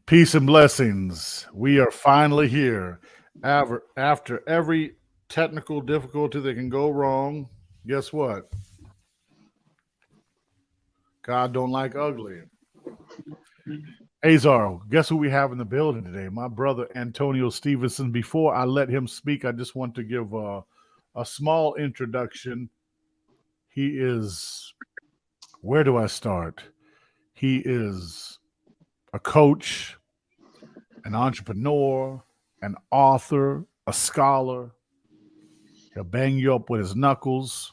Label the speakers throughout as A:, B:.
A: Peace and blessings. We are finally here. After every technical difficulty that can go wrong, guess what? God don't like ugly. Azar, guess who we have in the building today? My brother Antonio Stevenson. Before I let him speak, I just want to give a small introduction. He is, where do I start? He is a coach, an entrepreneur, an author, a scholar. He'll bang you up with his knuckles.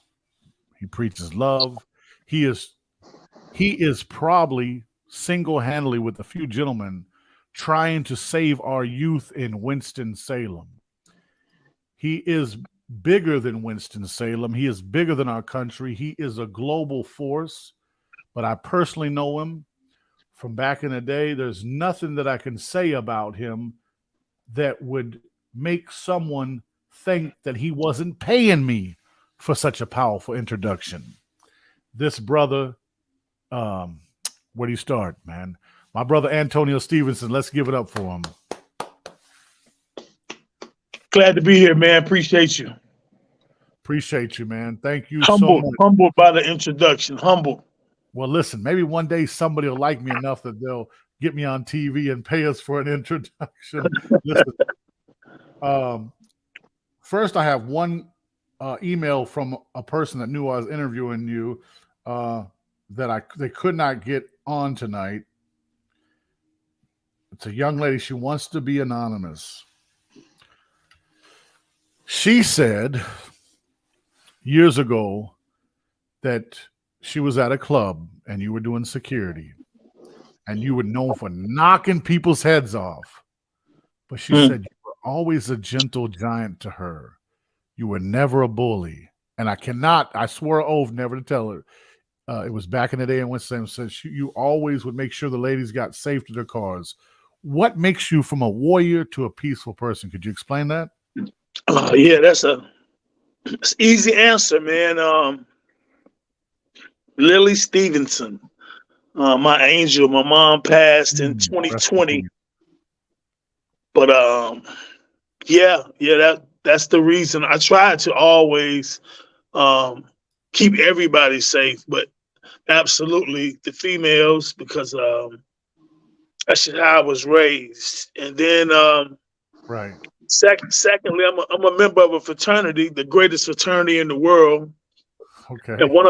A: He preaches love. He is probably single-handedly with a few gentlemen trying to save our youth in Winston-Salem. He is bigger than Winston-Salem. He is bigger than our country. He is a global force, but I personally know him from back in the day. There's nothing that I can say about him that would make someone think that he wasn't paying me for such a powerful introduction. This brother, where do you start, man? My brother Antonio Stevenson. Let's give it up for him.
B: Glad to be here, man. Appreciate you.
A: Appreciate you, man. Thank you so much.
B: Humbled by the introduction. Humble.
A: Well, listen, maybe one day somebody will like me enough that they'll get me on TV and pay us for an introduction. Listen, first, I have one email from a person that knew I was interviewing you that they could not get on tonight. It's a young lady. She wants to be anonymous. She said years ago that she was at a club and you were doing security and you were known for knocking people's heads off. But she said you were always a gentle giant to her. You were never a bully. And I swore an oath never to tell her. It was back in the day in Winston, said you always would make sure the ladies got safe to their cars. What makes you from a warrior to a peaceful person? Could you explain that?
B: Yeah, that's an easy answer, man. Lily Stevenson, my angel. My mom passed in 2020, but that's the reason. I try to always keep everybody safe, but absolutely the females, because that's how I was raised. And then
A: right.
B: Secondly, I'm a member of a fraternity, the greatest fraternity in the world.
A: Okay.
B: And one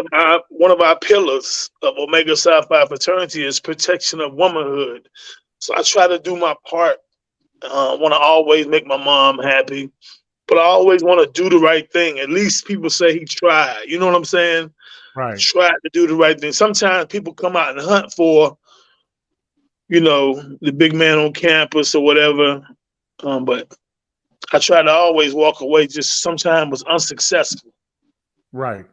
B: of our pillars of Omega Psi Phi fraternity is protection of womanhood. So I try to do my part. Want to always make my mom happy, but I always want to do the right thing. At least people say he tried. You know what I'm saying?
A: Right.
B: Tried to do the right thing. Sometimes people come out and hunt for, the big man on campus or whatever. But I try to always walk away. Just sometimes was unsuccessful.
A: Right.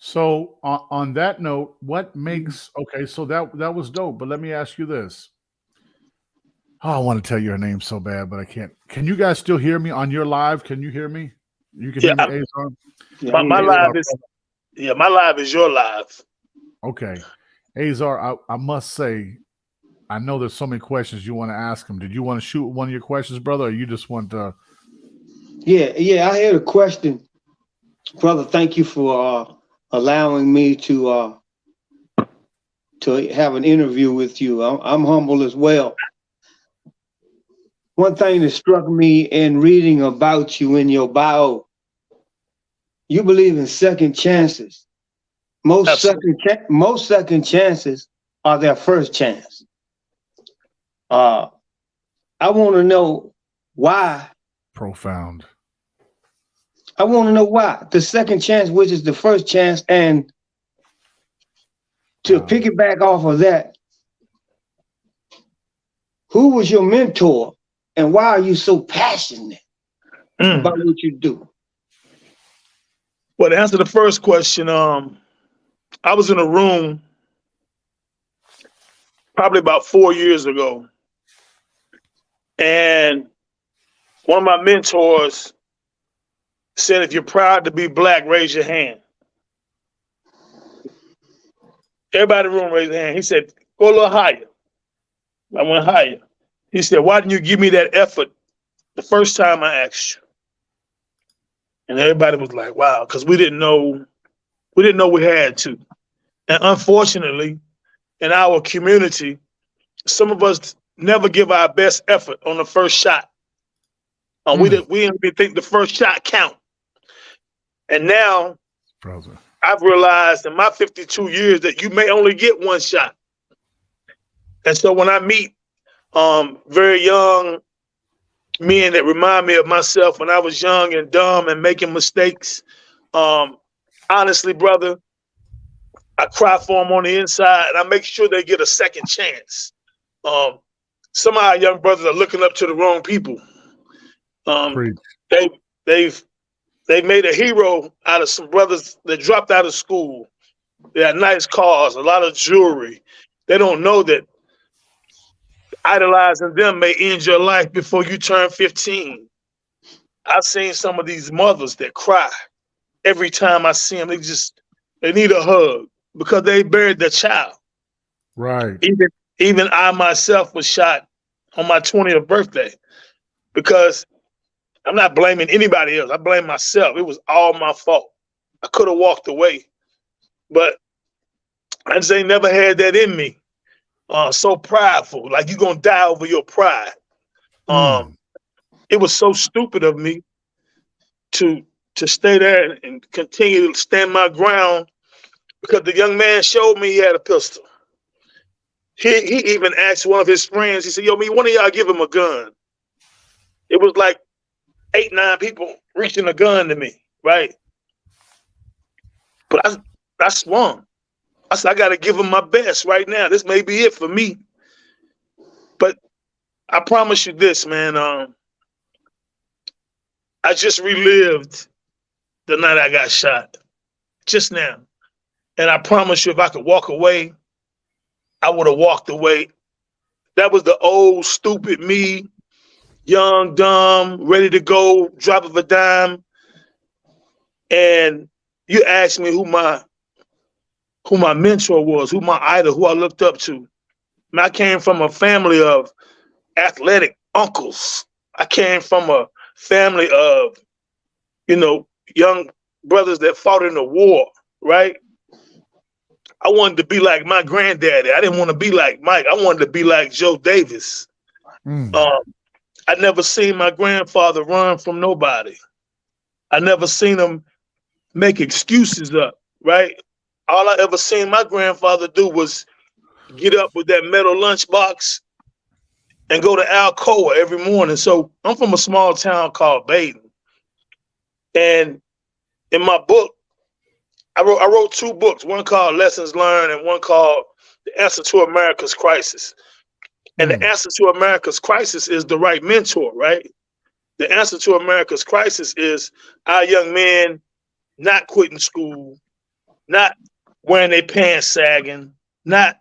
A: So on that note, what makes so that was dope. But let me ask you this. Oh, I want to tell you her name so bad, but I can't. Can you guys still hear me on your live? Can you hear me? You can hear me, Azar?
B: My live is your live.
A: Okay. Azar, I must say, I know there's so many questions you want to ask him. Did you want to shoot one of your questions, brother, or you just want to?
C: Yeah, I had a question. Brother, thank you for allowing me to have an interview with you. I'm humble as well. One thing that struck me in reading about you in your bio, you believe in second chances. Most second chances are their first chance. I want to know why.
A: Profound.
C: I want to know why the second chance, which is the first chance, and to piggyback off of that, who was your mentor, and why are you so passionate about what you do?
B: Well, to answer the first question, I was in a room probably about 4 years ago, and one of my mentors said, if you're proud to be black, raise your hand. Everybody in the room raised their hand. He said, go a little higher. I went higher. He said, why didn't you give me that effort the first time I asked you? And everybody was like, wow, because we didn't know we had to. And unfortunately, in our community, some of us never give our best effort on the first shot. We didn't even think the first shot count. And now,
A: brother,
B: I've realized in my 52 years that you may only get one shot. And so when I meet very young men that remind me of myself when I was young and dumb and making mistakes, honestly, brother, I cry for them on the inside, and I make sure they get a second chance. Some of our young brothers are looking up to the wrong people. They've made a hero out of some brothers that dropped out of school. They had nice cars, a lot of jewelry. They don't know that idolizing them may end your life before you turn 15. I've seen some of these mothers that cry every time I see them. They need a hug because they buried their child.
A: Right.
B: Even I myself was shot on my 20th birthday because I'm not blaming anybody else. I blame myself. It was all my fault. I could have walked away, but I just ain't never had that in me. So prideful, like you're gonna die over your pride. It was so stupid of me to stay there and continue to stand my ground because the young man showed me he had a pistol. He even asked one of his friends, he said, yo, one of y'all give him a gun. It was like 8, 9 people reaching a gun to me, right? But I swung. I said, I got to give him my best right now. This may be it for me. But I promise you this, man. I just relived the night I got shot just now. And I promise you, if I could walk away, I would have walked away. That was the old, stupid me, young, dumb, ready to go, drop of a dime. And you asked me who my mentor was, who my idol, who I looked up to. And I came from a family of athletic uncles. I came from a family of, young brothers that fought in the war, right? I wanted to be like my granddaddy. I didn't want to be like Mike. I wanted to be like Joe Davis. I never seen my grandfather run from nobody. I never seen him make excuses up, right? All I ever seen my grandfather do was get up with that metal lunchbox and go to Alcoa every morning. So I'm from a small town called Baden. And in my book, I wrote 2 books, one called Lessons Learned and one called The Answer to America's Crisis. And the answer to America's crisis is the right mentor, right? The answer to America's crisis is our young men not quitting school, not wearing their pants sagging, not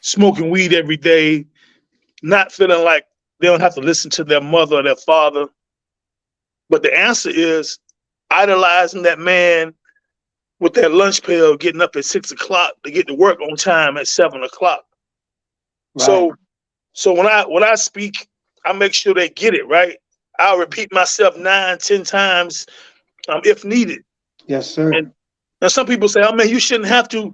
B: smoking weed every day, not feeling like they don't have to listen to their mother or their father. But the answer is idolizing that man with that lunch pail, getting up at 6 o'clock to get to work on time at 7 o'clock. Right. So when I speak, I make sure they get it, right? I'll repeat myself 9, 10 times if needed.
C: Yes, sir.
B: And some people say, oh man, you shouldn't have to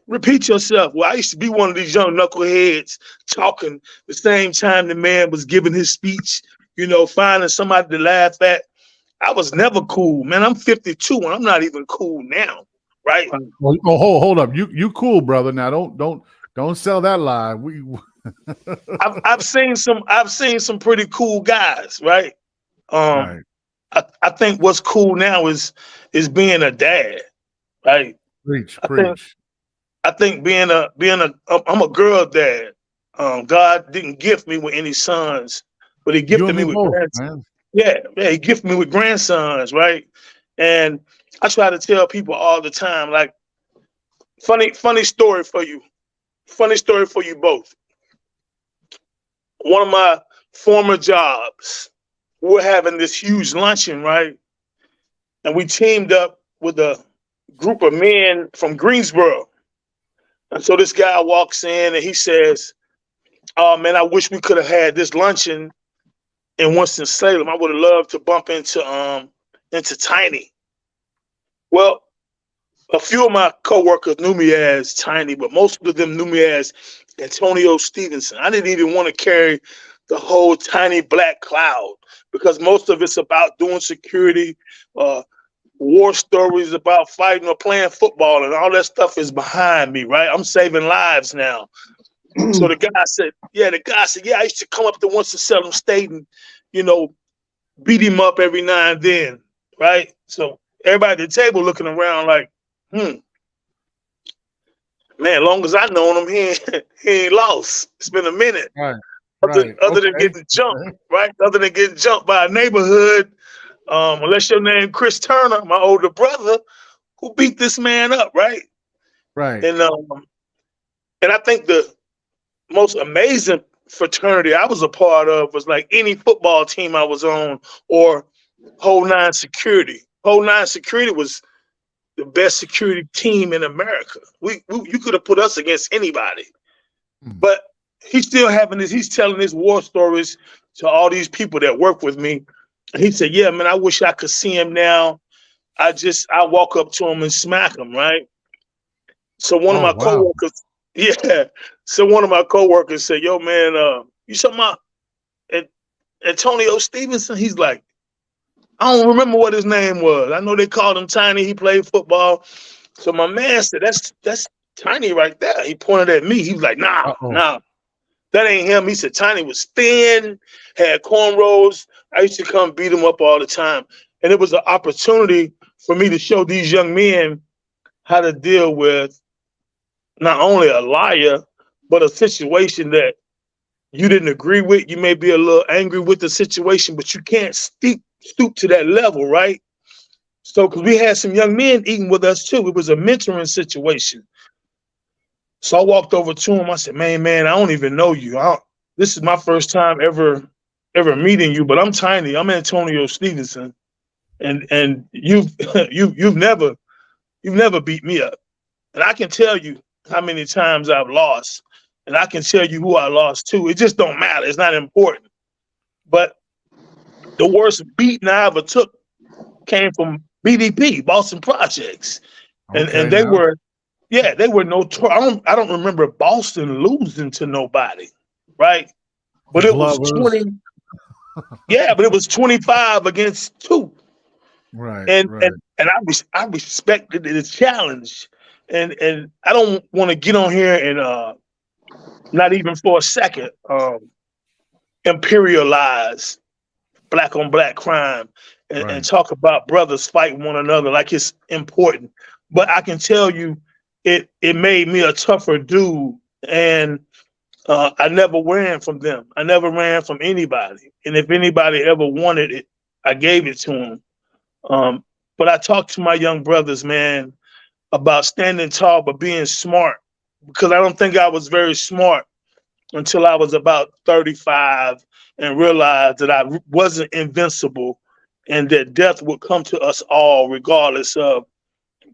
B: repeat yourself. Well, I used to be one of these young knuckleheads talking the same time the man was giving his speech, finding somebody to laugh at. I was never cool, man. I'm 52 and I'm not even cool now, right?
A: Well, hold up. You cool, brother. Now don't sell that lie.
B: I've seen some pretty cool guys, right?
A: Right.
B: I think what's cool now is being a dad, right?
A: Preach.
B: I think I'm a girl dad. God didn't gift me with any sons, but He gifted me with grandsons. Yeah, He gifted me with grandsons, right? And I try to tell people all the time, like, funny story for you. Funny story for you both. One of my former jobs, we're having this huge luncheon, right? And we teamed up with a group of men from Greensboro. And so this guy walks in and he says, Oh man, I wish we could have had this luncheon in Winston-Salem. I would have loved to bump into Tiny. Well, a few of my coworkers knew me as Tiny, but most of them knew me as Antonio Stevenson. I didn't even want to carry the whole Tiny Black cloud because most of it's about doing security, war stories about fighting or playing football, and all that stuff is behind me, right? I'm saving lives now. So the guy said, yeah, I used to come up to Winston-Salem State and, beat him up every now and then, right? So everybody at the table looking around like, man, as long as I known him, he ain't lost. It's been a minute.
A: Right.
B: Other than getting jumped, right? Other than getting jumped by a neighborhood, unless your name Chris Turner, my older brother, who beat this man up, right?
A: Right.
B: And I think the most amazing fraternity I was a part of was like any football team I was on or Whole Nine Security. Whole Nine Security was the best security team in America. You could have put us against anybody. But he's still he's telling his war stories to all these people that work with me. And he said, yeah, man, I wish I could see him now. I walk up to him and smack him, right? So one of my coworkers, so one of my coworkers said, yo, man, you talking about Antonio Stevenson? He's like, I don't remember what his name was. I know they called him Tiny. He played football. So my man said, that's Tiny right there. He pointed at me. He was like, nah, that ain't him. He said Tiny was thin, had cornrows. I used to come beat him up all the time. And it was an opportunity for me to show these young men how to deal with not only a liar, but a situation that you didn't agree with. You may be a little angry with the situation, but you can't stoop to that level, right? So, because we had some young men eating with us too. It was a mentoring situation. So I walked over to him. I said, man, I don't even know you. This is my first time ever meeting you, but I'm Tiny. I'm Antonio Stevenson. And you've never beat me up. And I can tell you how many times I've lost. And I can tell you who I lost to. It just don't matter. It's not important. But the worst beating I ever took came from BDP, Boston Projects. And they were I don't remember Boston losing to nobody, right? But it was 20. Yeah, but it was 25 against 2.
A: Right.
B: And I respected the challenge. And I don't want to get on here and not even for a second imperialize black on black crime and talk about brothers fighting one another like it's important. But I can tell you it made me a tougher dude. And I never ran from them. I never ran from anybody. And if anybody ever wanted it, I gave it to them. But I talked to my young brothers, man, about standing tall but being smart, because I don't think I was very smart until I was about 35 and realized that I wasn't invincible and that death would come to us all regardless of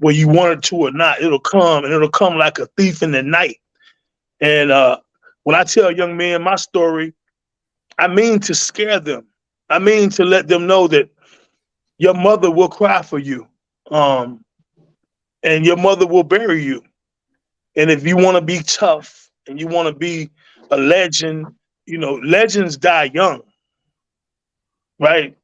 B: whether you wanted to or not. It'll come, and it'll come like a thief in the night. And when I tell young men my story, I mean to scare them. I mean to let them know that your mother will cry for you, and your mother will bury you. And if you want to be tough and you want to be a legend, legends die young, right?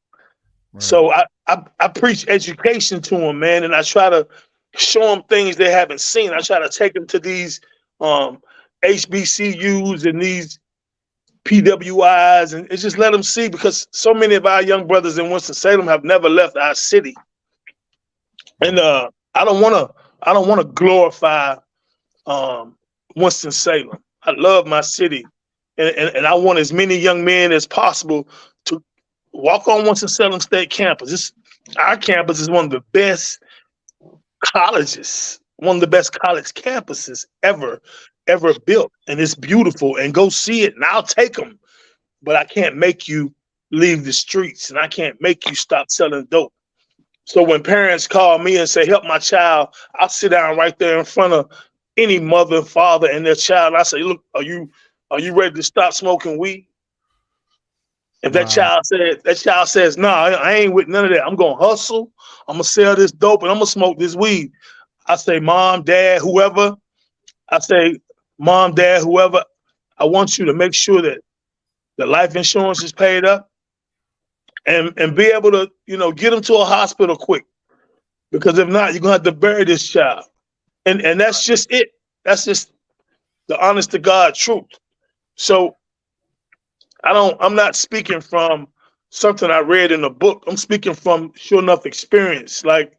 B: So I preach education to them, man, and I try to show them things they haven't seen. I try to take them to these HBCUs and these PWIs and just let them see, because so many of our young brothers in Winston-Salem have never left our city. And I don't want to glorify Winston-Salem. I love my city, and I want as many young men as possible to walk on Winston-Salem State campus. Our campus is one of the best colleges, one of the best college campuses ever built, and it's beautiful. And go see it, and I'll take them. But I can't make you leave the streets, and I can't make you stop selling dope. So when parents call me and say, help my child, I'll sit down right there in front of any mother, father, and their child. I say, look, are you Are you ready to stop smoking weed? If
A: Wow.
B: that child says, no, I ain't with none of that. I'm gonna hustle. I'm gonna sell this dope and I'm gonna smoke this weed. I say, Mom, Dad, whoever. I say, Mom, Dad, whoever. I want you to make sure that the life insurance is paid up, and be able to, get them to a hospital quick. Because if not, you're gonna have to bury this child. And that's just it. That's just the honest to God truth. So I'm not speaking from something I read in a book. I'm speaking from sure enough experience. Like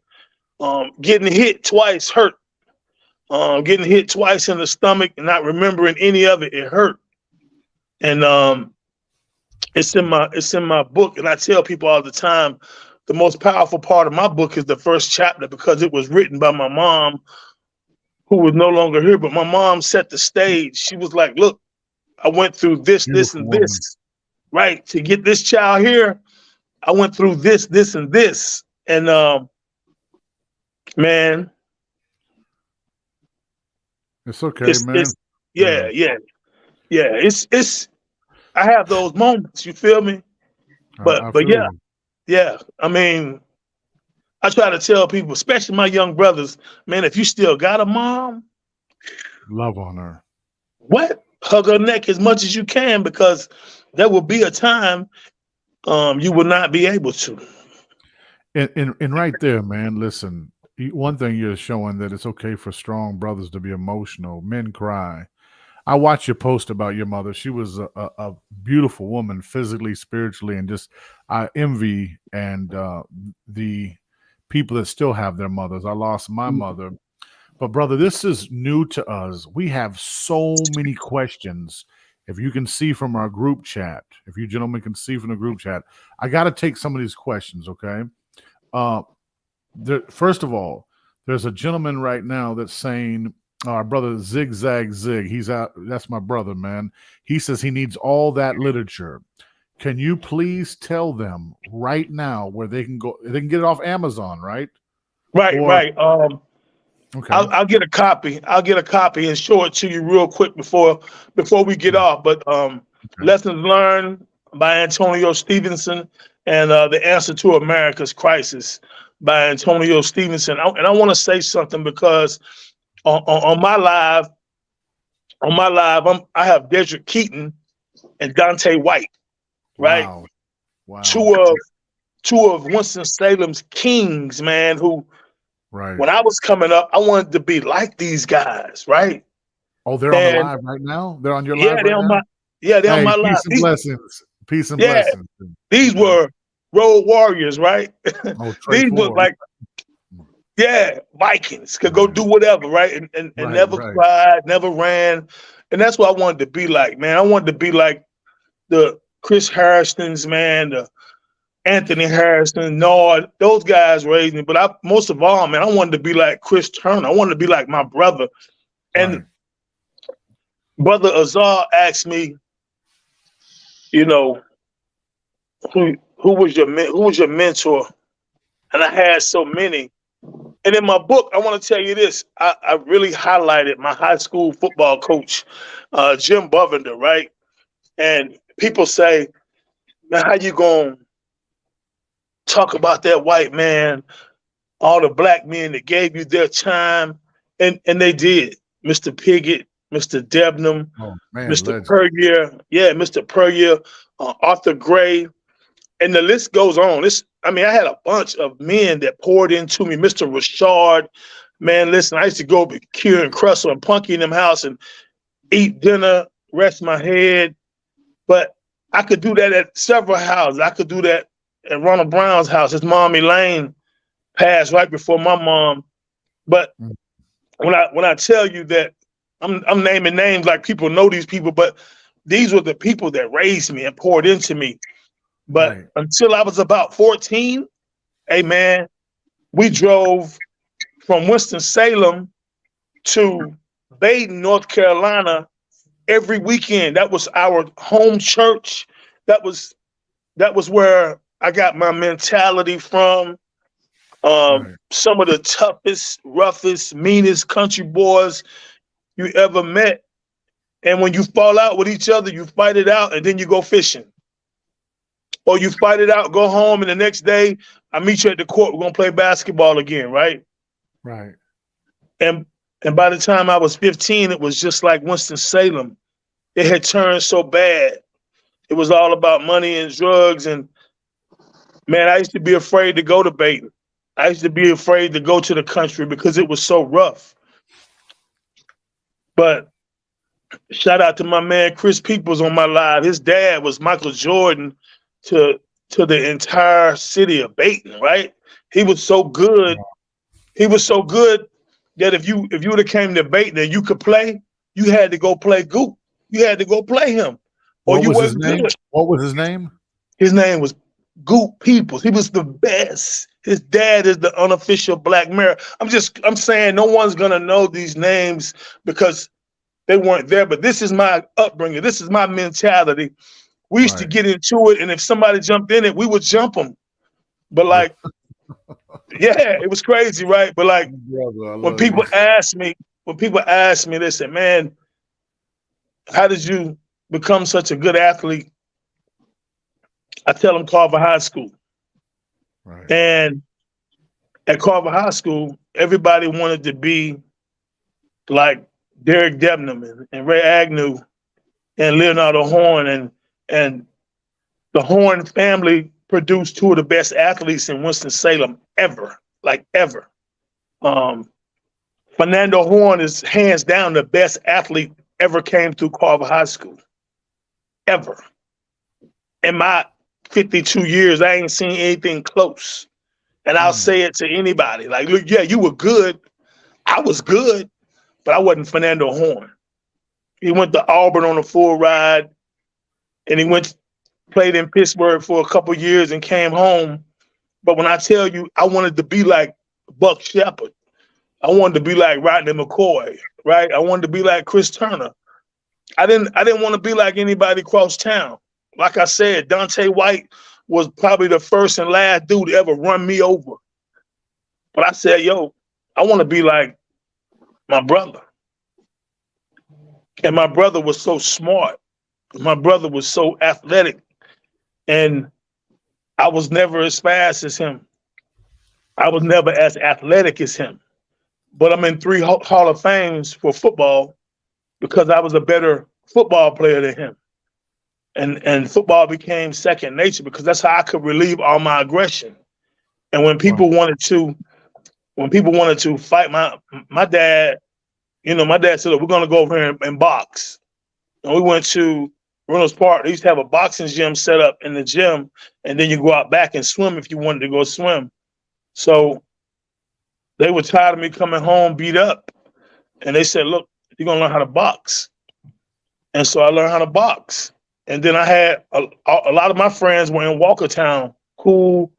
B: getting hit twice hurt. Getting hit twice in the stomach and not remembering any of it, it hurt. And it's in my book, and I tell people all the time, the most powerful part of my book is the first chapter because it was written by my mom, who was no longer here. But my mom set the stage. She was like, "Look, I went through this, this, and this, right, to get this child here. I went through this, this, and this, and man."
A: It's okay, man.
B: Yeah. It's. I have those moments. You feel me? But yeah. I mean, I try to tell people, especially my young brothers, man, if you still got a mom,
A: love on her.
B: What? Hug her neck as much as you can, because there will be a time you will not be able to.
A: And right there, man. Listen. One thing you're showing that it's okay for strong brothers to be emotional. Men cry. I watched your post about your mother. She was a beautiful woman, physically, spiritually, and just I envy the people that still have their mothers. I lost my mother. But brother, this is new to us. We have so many questions. If you can see from our group chat, if you gentlemen can see from the group chat, I got to take some of these questions, okay? First of all, there's a gentleman right now that's saying, our brother Zigzag Zig, he's out. That's my brother, man. He says he needs all that literature. Can you please tell them right now where they can go? They can get it off Amazon, right?
B: Right.
A: Okay.
B: I'll get a copy. I'll get a copy and show it to you real quick before we get off. But Lessons Learned by Antonio Stevenson, and The Answer to America's Crisis by Antonio Stevenson. And I want to say something, because on my live, I have Dedrick Keaton and Dante White, right?
A: Wow.
B: Two of Winston-Salem's kings, man, who,
A: right,
B: when I was coming up, I wanted to be like these guys, right?
A: Oh, they're on the live right now? They're on your live right now?
B: They're on my live.
A: Peace and blessings.
B: These were road warriors, right? These were like, Vikings, could go do whatever, right? And never cried, never ran. And that's what I wanted to be like, man. I wanted to be like the Chris Harrisons, man, the Anthony Harrison, Nord, those guys raised me. But most of all, man, I wanted to be like Chris Turner. I wanted to be like my brother. And Brother Azar asked me, who was your mentor? And I had so many. And in my book, I want to tell you this. I really highlighted my high school football coach, Jim Bovender, right? And people say, man, how you going to talk about that white man, all the black men that gave you their time? And they did. Mr. Piggott, Mr. Debnam, Mr. Puryear, Mr. Puryear, Arthur Gray, and the list goes on. I had a bunch of men that poured into me. Mr. Rashard, man, listen, I used to go to Kieran Kressel and Punky in them house and eat dinner, rest my head. But I could do that at several houses. I could do that at Ronald Brown's house. His mom, Elaine, passed right before my mom. But when I tell you that, I'm naming names like people know these people, but these were the people that raised me and poured into me. But until I was about 14, hey man, we drove from Winston-Salem to Baden, North Carolina every weekend. That was our home church. That was where I got my mentality from. Some of the toughest, roughest, meanest country boys you ever met And when you fall out with each other, you fight it out, and then you go fishing. Or you fight it out, go home, and the next day, I meet you at the court. We're going to play basketball again, right?
A: Right.
B: And by the time I was 15, it was just like Winston-Salem. It had turned so bad. It was all about money and drugs. And, man, I used to be afraid to go to Baton. I used to be afraid to go to the country because it was so rough. But shout out to my man Chris Peoples on my live. His dad was Michael Jordan to the entire city of Baton, right? He was so good. He was so good that if you would have came to Baton and you could play, you had to go play Goop. You had to go play him. Or you wasn't good.
A: What was his name?
B: His name was Goop Peoples. He was the best. His dad is the unofficial Black Mayor. I'm saying no one's gonna know these names because they weren't there, but this is my upbringing. This is my mentality. We used to get into it, and if somebody jumped in it, we would jump them. But like, yeah, it was crazy, right? But like, when people ask me, they say, "Man, how did you become such a good athlete?" I tell them Carver High School.
A: Right.
B: And at Carver High School, everybody wanted to be like Derek Debnam and Ray Agnew and Leonardo Horn. And the Horn family produced two of the best athletes in Winston-Salem ever, like ever. Fernando Horn is hands down the best athlete ever came through Carver High School, ever. In my 52 years, I ain't seen anything close. And I'll say it to anybody. Like, look, yeah, you were good. I was good, but I wasn't Fernando Horn. He went to Auburn on a full ride, and he played in Pittsburgh for a couple years and came home. But when I tell you, I wanted to be like Buck Shepard. I wanted to be like Rodney McCoy, right? I wanted to be like Chris Turner. I didn't want to be like anybody across town. Like I said, Dante White was probably the first and last dude to ever run me over. But I said, yo, I want to be like my brother. And my brother was so smart. My brother was so athletic. And I was never as fast as him. I was never as athletic as him. But I'm in 3 Hall of Fames for football because I was a better football player than him. And football became second nature because that's how I could relieve all my aggression. And when people wanted to fight my dad, my dad said, look, we're gonna go over here and box. And we went to Reynolds Park. They used to have a boxing gym set up in the gym, and then you go out back and swim if you wanted to go swim. So they were tired of me coming home beat up. And they said, look, you're gonna learn how to box. And so I learned how to box. And then I had a lot of my friends were in Walkertown, cool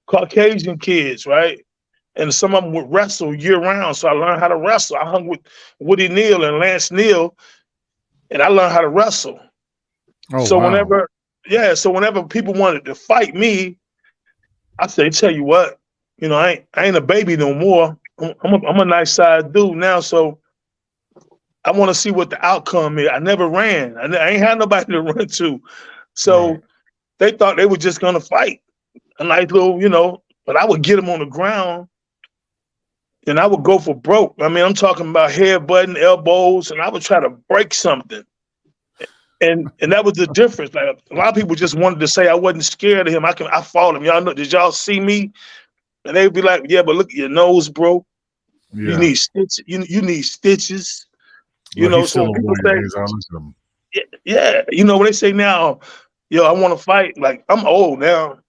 B: Caucasian kids, right? And some of them would wrestle year round. So I learned how to wrestle. I hung with Woody Neal and Lance Neal, and I learned how to wrestle.
A: Oh,
B: so
A: wow.
B: whenever people wanted to fight me, I say, tell you what, I ain't a baby no more. I'm a nice sized dude now. So I want to see what the outcome is. I never ran. I ain't had nobody to run to. So They thought they were just going to fight. A nice little, but I would get them on the ground and I would go for broke. I mean, I'm talking about headbutting, elbows, and I would try to break something. And that was the difference. Like a lot of people just wanted to say I wasn't scared of him. I fought him. Y'all know, did y'all see me? And they'd be like, yeah, but look at your nose, bro. Yeah. You need stitches. You need stitches. So when people say, when they say now, yo, I want to fight, like I'm old now,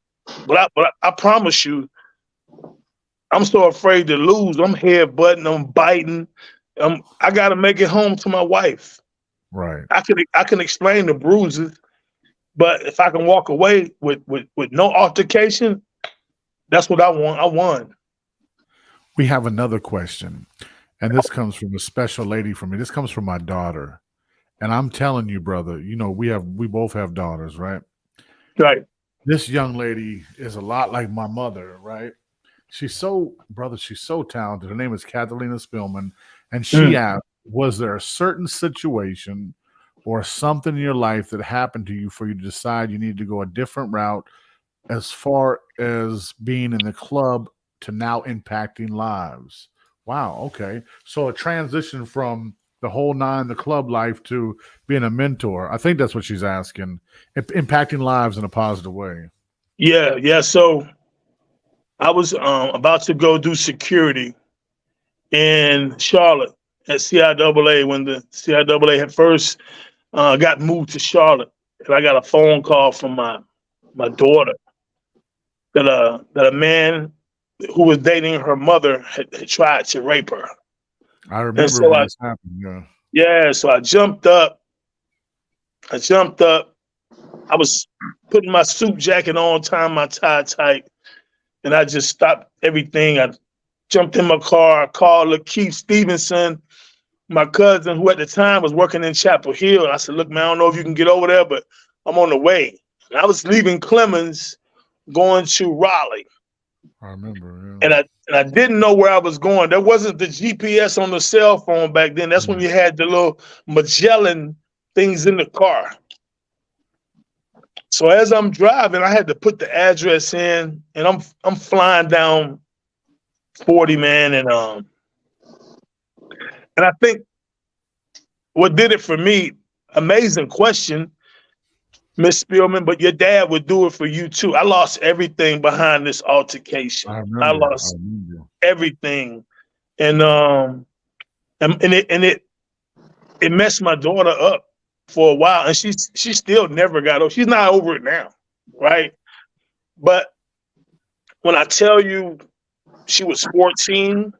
B: but I promise you, I'm so afraid to lose. I'm headbutting, I'm biting. I got to make it home to my wife.
A: Right.
B: I can explain the bruises, but if I can walk away with no altercation, that's what I want. I won.
A: We have another question. And this comes from a special lady for me. This comes from my daughter. And I'm telling you, brother, we both have daughters, right?
B: Right.
A: This young lady is a lot like my mother, right? She's so talented. Her name is Catalina Spilman. And she asked, was there a certain situation or something in your life that happened to you for you to decide you need to go a different route as far as being in the club to now impacting lives? Wow. Okay. So a transition from the whole nine, the club life, to being a mentor. I think that's what she's asking. Impacting lives in a positive way.
B: Yeah. So I was about to go do security in Charlotte at CIAA when the CIAA had first got moved to Charlotte, and I got a phone call from my daughter that a man who was dating her mother had tried to rape her.
A: I
B: And
A: remember
B: so
A: when this happened.
B: so I jumped up. I was putting my suit jacket on, tying my tie tight, and I just stopped everything. I jumped in my car, called Lakeith Stevenson, my cousin, who at the time was working in Chapel Hill. I said, look, man, I don't know if you can get over there, but I'm on the way. And I was leaving Clemens, going to Raleigh.
A: I remember,
B: And I didn't know where I was going. There wasn't the GPS on the cell phone back then. That's when you had the little Magellan things in the car. So as I'm driving, I had to put the address in, and I'm flying down 40, man, and I think what did it for me, amazing question, Miss Spilman, but your dad would do it for you too. I lost everything behind this altercation. I lost everything. And it messed my daughter up for a while. And she still never got over. She's not over it now, right? But when I tell you she was 14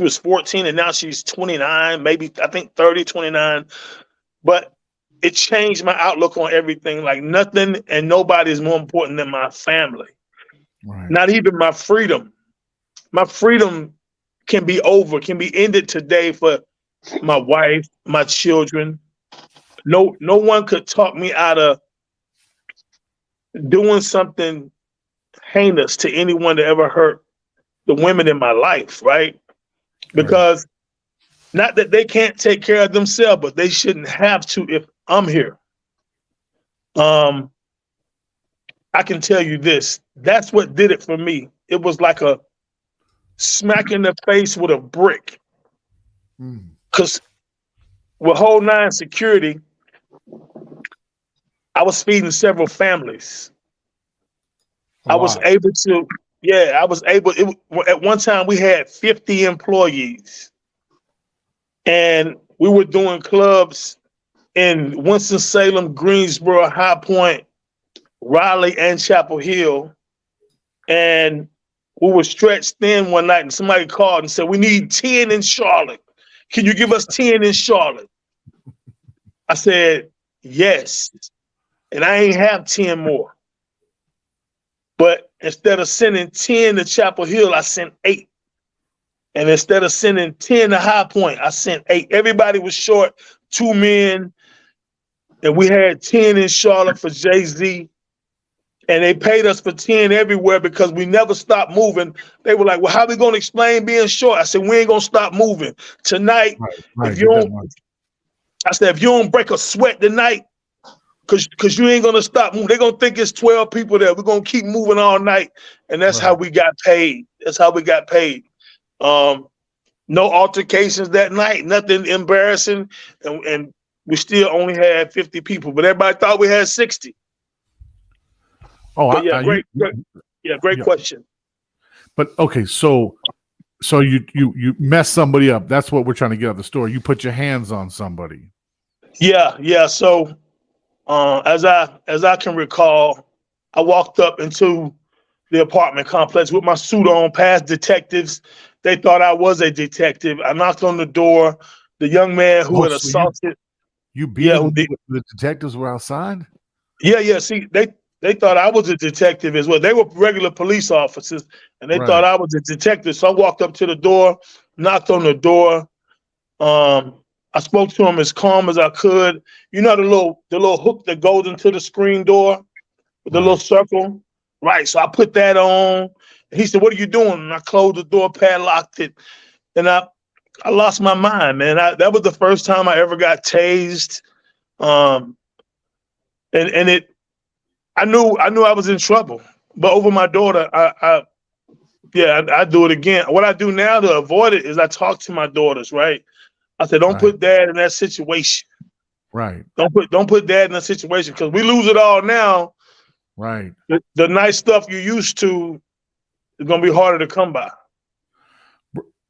B: and now she's 29, maybe I think 30, 29. But it changed my outlook on everything. Like nothing and nobody is more important than my family. Right. Not even my freedom. My freedom can be ended today for my wife, my children. No one could talk me out of doing something heinous to anyone that ever hurt the women in my life, right? Because not that they can't take care of themselves, but they shouldn't have to if I'm here. I can tell you this. That's what did it for me. It was like a smack in the face with a brick. Because with whole nine security, I was feeding several families. I was able to, at one time we had 50 employees. And we were doing clubs in Winston-Salem, Greensboro, High Point, Raleigh, and Chapel Hill. And we were stretched thin one night and somebody called and said, we need 10 in Charlotte. Can you give us 10 in Charlotte? I said, yes. And I ain't have 10 more. But instead of sending 10 to Chapel Hill, I sent 8. And instead of sending 10 to High Point, I sent 8. Everybody was short 2 men. And we had 10 in Charlotte for Jay-Z. And they paid us for 10 everywhere because we never stopped moving. They were like, well, how are we going to explain being short? I said, we ain't going to stop moving. Tonight, if you don't break a sweat tonight, because you ain't going to stop moving. They're going to think it's 12 people there. We're going to keep moving all night. And that's how we got paid. No altercations that night, nothing embarrassing. And we still only had 50 people, but everybody thought we had 60. Oh, yeah, great question.
A: But okay, so you mess somebody up. That's what we're trying to get out of the story. You put your hands on somebody.
B: Yeah. So as I can recall, I walked up into the apartment complex with my suit on, past detectives. They thought I was a detective. I knocked on the door. The young man who had assaulted.
A: You beat him. The detectives were outside?
B: Yeah. See, they thought I was a detective as well. They were regular police officers, and they thought I was a detective. So I walked up to the door, knocked on the door. I spoke to him as calm as I could. You know the little hook that goes into the screen door with the little circle? Right. So I put that on. He said, what are you doing? And I closed the door, padlocked it. And I lost my mind, man. That was the first time I ever got tased. And I knew I was in trouble, but over my daughter, I do it again. What I do now to avoid it is I talk to my daughters, right? I said, don't put dad in that situation.
A: Right.
B: Don't put dad in that situation because we lose it all now.
A: Right.
B: The nice stuff you used to is gonna be harder to come by.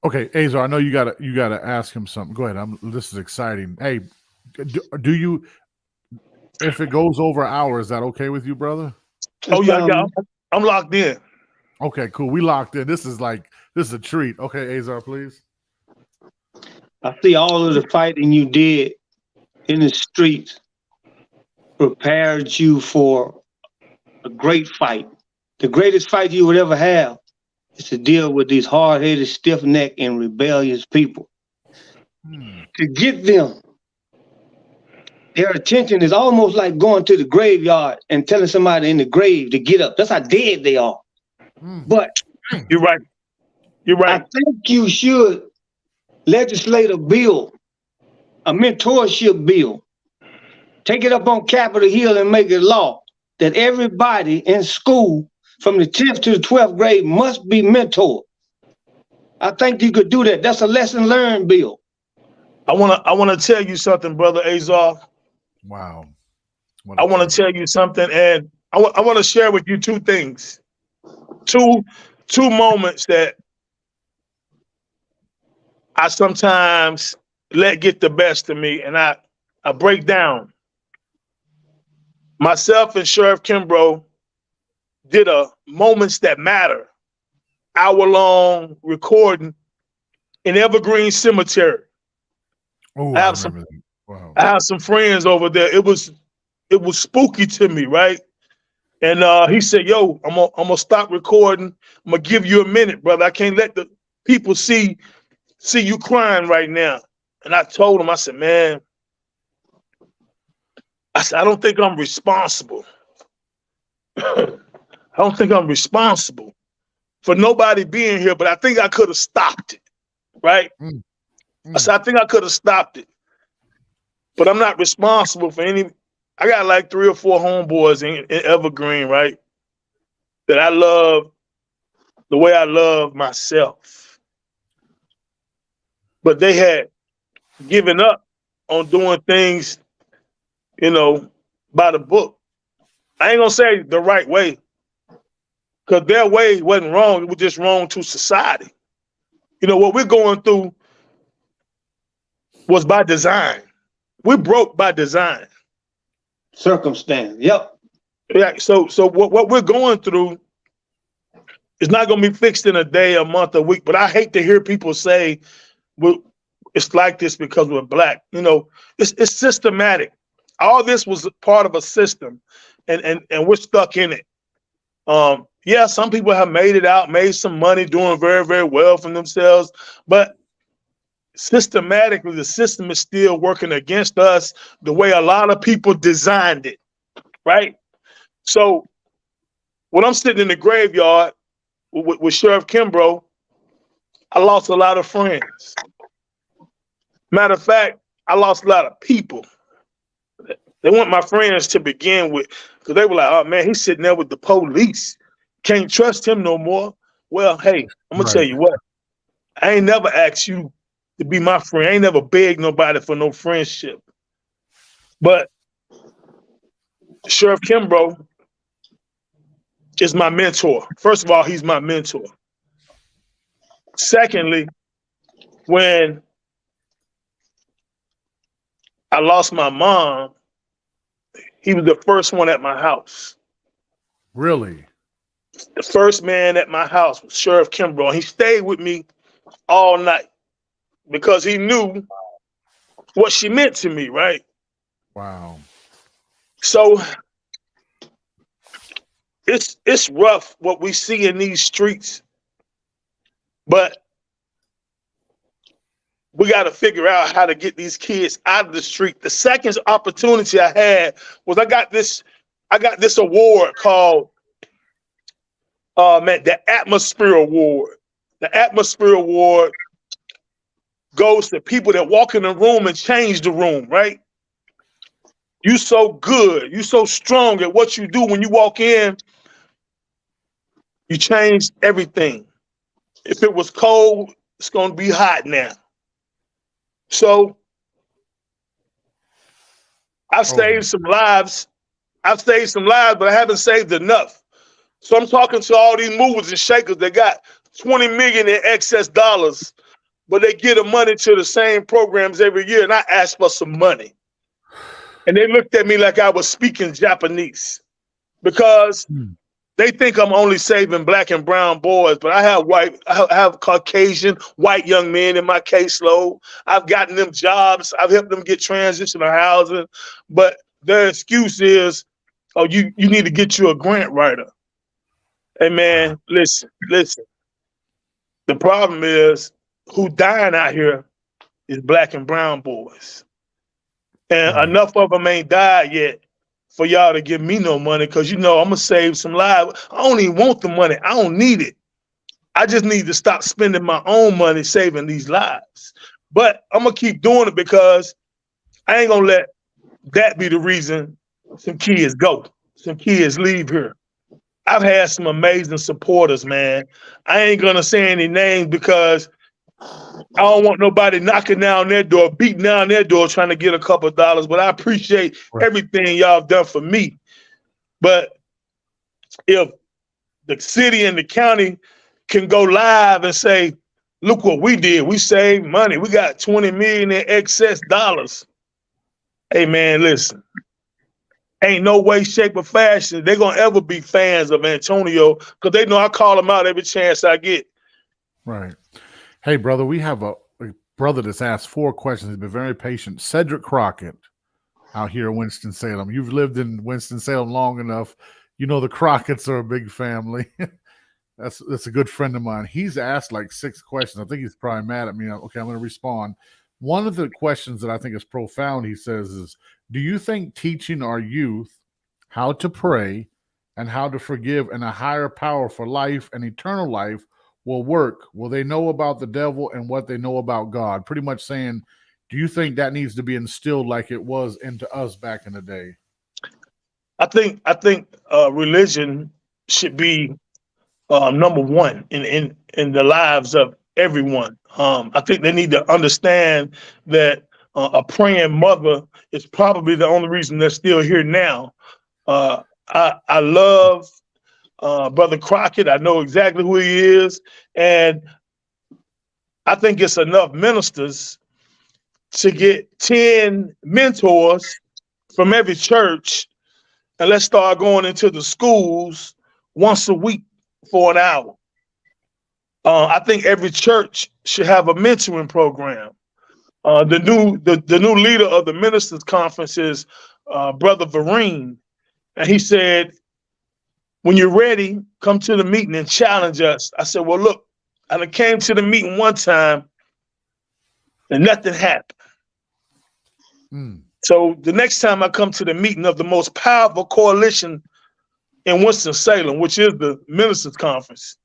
A: Okay, Azar, I know you gotta ask him something. Go ahead. This is exciting. Hey, do you? If it goes over an hour, is that okay with you, brother?
B: Oh yeah. I'm locked in.
A: Okay, cool. We locked in. This is a treat. Okay, Azar, please.
C: I see all of the fighting you did in the streets prepared you for a great fight. The greatest fight you would ever have is to deal with these hard-headed, stiff-necked, and rebellious people. To get them, their attention is almost like going to the graveyard and telling somebody in the grave to get up. That's how dead they are. But
B: you're right.
C: I think you should legislate a bill, a mentorship bill. Take it up on Capitol Hill and make it law that everybody in school from the 10th to the 12th grade must be mentored. I think you could do that. That's a lesson learned bill.
B: I wanna tell you something, brother Azar.
A: Wow.
B: I want to tell you something, and I want to share with you two things. Two moments that I sometimes let get the best of me, and I break down. Myself and Sheriff Kimbrough did a Moments That Matter hour-long recording in Evergreen Cemetery.
A: Oh,
B: I have some friends over there. It was spooky to me, right? And he said, "Yo, I'm gonna stop recording. I'm gonna give you a minute, brother. I can't let the people see you crying right now." And I told him, I said, "Man, I don't think I'm responsible. I don't think I'm responsible for nobody being here, but I think I could have stopped it, right?" I said, "I think I could have stopped it, but I'm not responsible for any." I got like 3 or 4 homeboys in Evergreen, right? That I love the way I love myself. But they had given up on doing things, by the book. I ain't gonna say the right way, because their way wasn't wrong. It was just wrong to society. What we're going through was by design. We're broke by design.
C: Circumstance. Yep.
B: Yeah. So what we're going through is not going to be fixed in a day, a month, a week. But I hate to hear people say, "Well, it's like this because we're black." It's systematic. All this was part of a system, and we're stuck in it. Yeah, some people have made it out, made some money, doing very, very well for themselves, but systematically, the system is still working against us the way a lot of people designed it, right? So when I'm sitting in the graveyard with Sheriff Kimbrough, I lost a lot of friends. Matter of fact, I lost a lot of people. They weren't my friends to begin with, because they were like, "Oh man, he's sitting there with the police. Can't trust him no more." Well, hey, I'm gonna tell you what. I ain't never asked you to be my friend. I ain't never begged nobody for no friendship. But Sheriff Kimbrough is my mentor. First of all, he's my mentor. Secondly, when I lost my mom, he was the first one at my house.
A: Really?
B: The first man at my house was Sheriff Kimbrough. He stayed with me all night because he knew what she meant to me, right?
A: Wow.
B: So it's rough what we see in these streets, but we got to figure out how to get these kids out of the street. The second opportunity I had was I got this award called the Atmosphere Award. The Atmosphere Award goes to people that walk in the room and change the room, right? You so good. You so strong at what you do. When you walk in, you change everything. If it was cold, it's going to be hot now. So I've saved some lives. I've saved some lives, but I haven't saved enough. So I'm talking to all these movers and shakers that got 20 million in excess dollars, but they give the money to the same programs every year. And I asked for some money. And they looked at me like I was speaking Japanese because they think I'm only saving black and brown boys, but I have Caucasian white young men in my caseload. I've gotten them jobs. I've helped them get transitional housing, but their excuse is, oh, you need to get you a grant writer. Hey man, listen. The problem is who dying out here is black and brown boys. And enough of them ain't died yet for y'all to give me no money, because I'm going to save some lives. I don't even want the money. I don't need it. I just need to stop spending my own money saving these lives. But I'm going to keep doing it because I ain't going to let that be the reason some kids go, some kids leave here. I've had some amazing supporters, man. I ain't going to say any names because I don't want nobody knocking down their door, beating down their door, trying to get a couple of dollars. But I appreciate everything y'all have done for me. But if the city and the county can go live and say, look what we did. We saved money. We got 20 million in excess dollars. Hey, man, listen. Ain't no way, shape, or fashion they're going to ever be fans of Antonio, because they know I call him out every chance I get.
A: Right. Hey, brother, we have a brother that's asked 4 questions. He's been very patient. Cedric Crockett out here in Winston-Salem. You've lived in Winston-Salem long enough. You know the Crockett's are a big family. That's a good friend of mine. He's asked like 6 questions. I think he's probably mad at me. Okay, I'm going to respond. One of the questions that I think is profound, he says, is, do you think teaching our youth how to pray and how to forgive and a higher power for life and eternal life will work? Will they know about the devil and what they know about God? Pretty much saying, do you think that needs to be instilled like it was into us back in the day?
B: I think religion should be number one in the lives of everyone. I think they need to understand that a praying mother is probably the only reason they're still here now. I love Brother Crockett. I know exactly who he is. And I think it's enough ministers to get 10 mentors from every church, and let's start going into the schools once a week for an hour. I think every church should have a mentoring program. The new leader of the ministers conference is Brother Vereen, and he said, when you're ready, come to the meeting and challenge us. I said, well, look, I came to the meeting one time and nothing happened. So the next time I come to the meeting of the most powerful coalition in Winston-Salem, which is the ministers conference,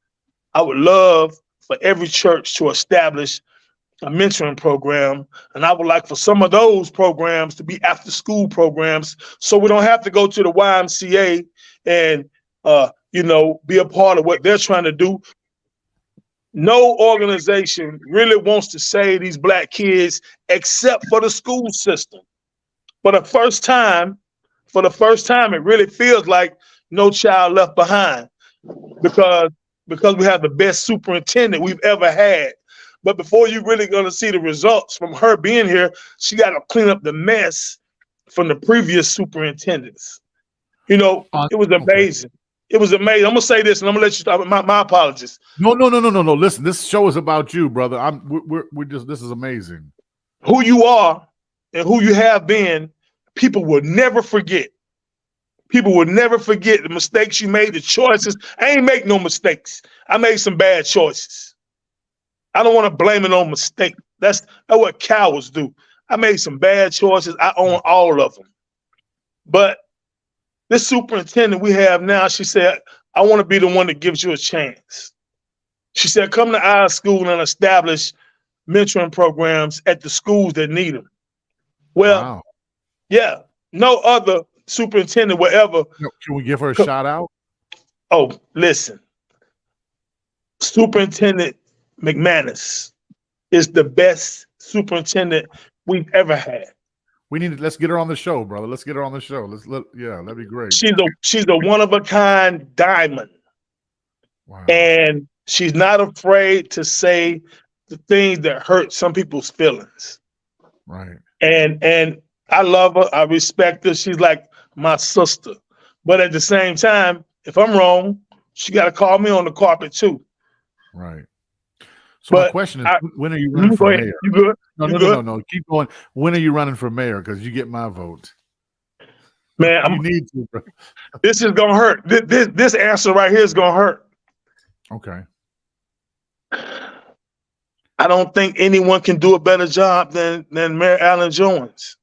B: I would love for every church to establish a mentoring program. And I would like for some of those programs to be after school programs, so we don't have to go to the YMCA and be a part of what they're trying to do. No organization really wants to save these black kids except for the school system. For the first time, it really feels like No Child Left Behind, because we have the best superintendent we've ever had. But before you're really going to see the results from her being here, she got to clean up the mess from the previous superintendents. It was amazing. Okay. It was amazing. I'm going to say this, and I'm going to let you stop. My apologies.
A: No. Listen, this show is about you, brother. This is amazing.
B: Who you are and who you have been, people will never forget. People will never forget the mistakes you made, the choices. I ain't make no mistakes. I made some bad choices. I don't want to blame it on mistake. That's what cowards do. I made some bad choices. I own all of them. But this superintendent we have now, she said, I want to be the one that gives you a chance. She said, come to our school and establish mentoring programs at the schools that need them. Well, wow. Yeah, no other superintendent will ever.
A: Can we give her a shout out?
B: Oh, listen, Superintendent McManus is the best superintendent we've ever had.
A: Let's get her on the show, brother. Let's get her on the show. That'd be great.
B: She's a one of a kind diamond.
A: Wow.
B: And she's not afraid to say the things that hurt some people's feelings.
A: Right.
B: And I love her. I respect her. She's like my sister. But at the same time, if I'm wrong, she got to call me on the carpet too.
A: Right. So my question is, when are you running for mayor?
B: You good?
A: No. Keep going. When are you running for mayor? Because you get my vote.
B: Man,
A: you need to. Bro.
B: This is gonna hurt. This answer right here is gonna hurt.
A: Okay.
B: I don't think anyone can do a better job than Mayor Alan Jones.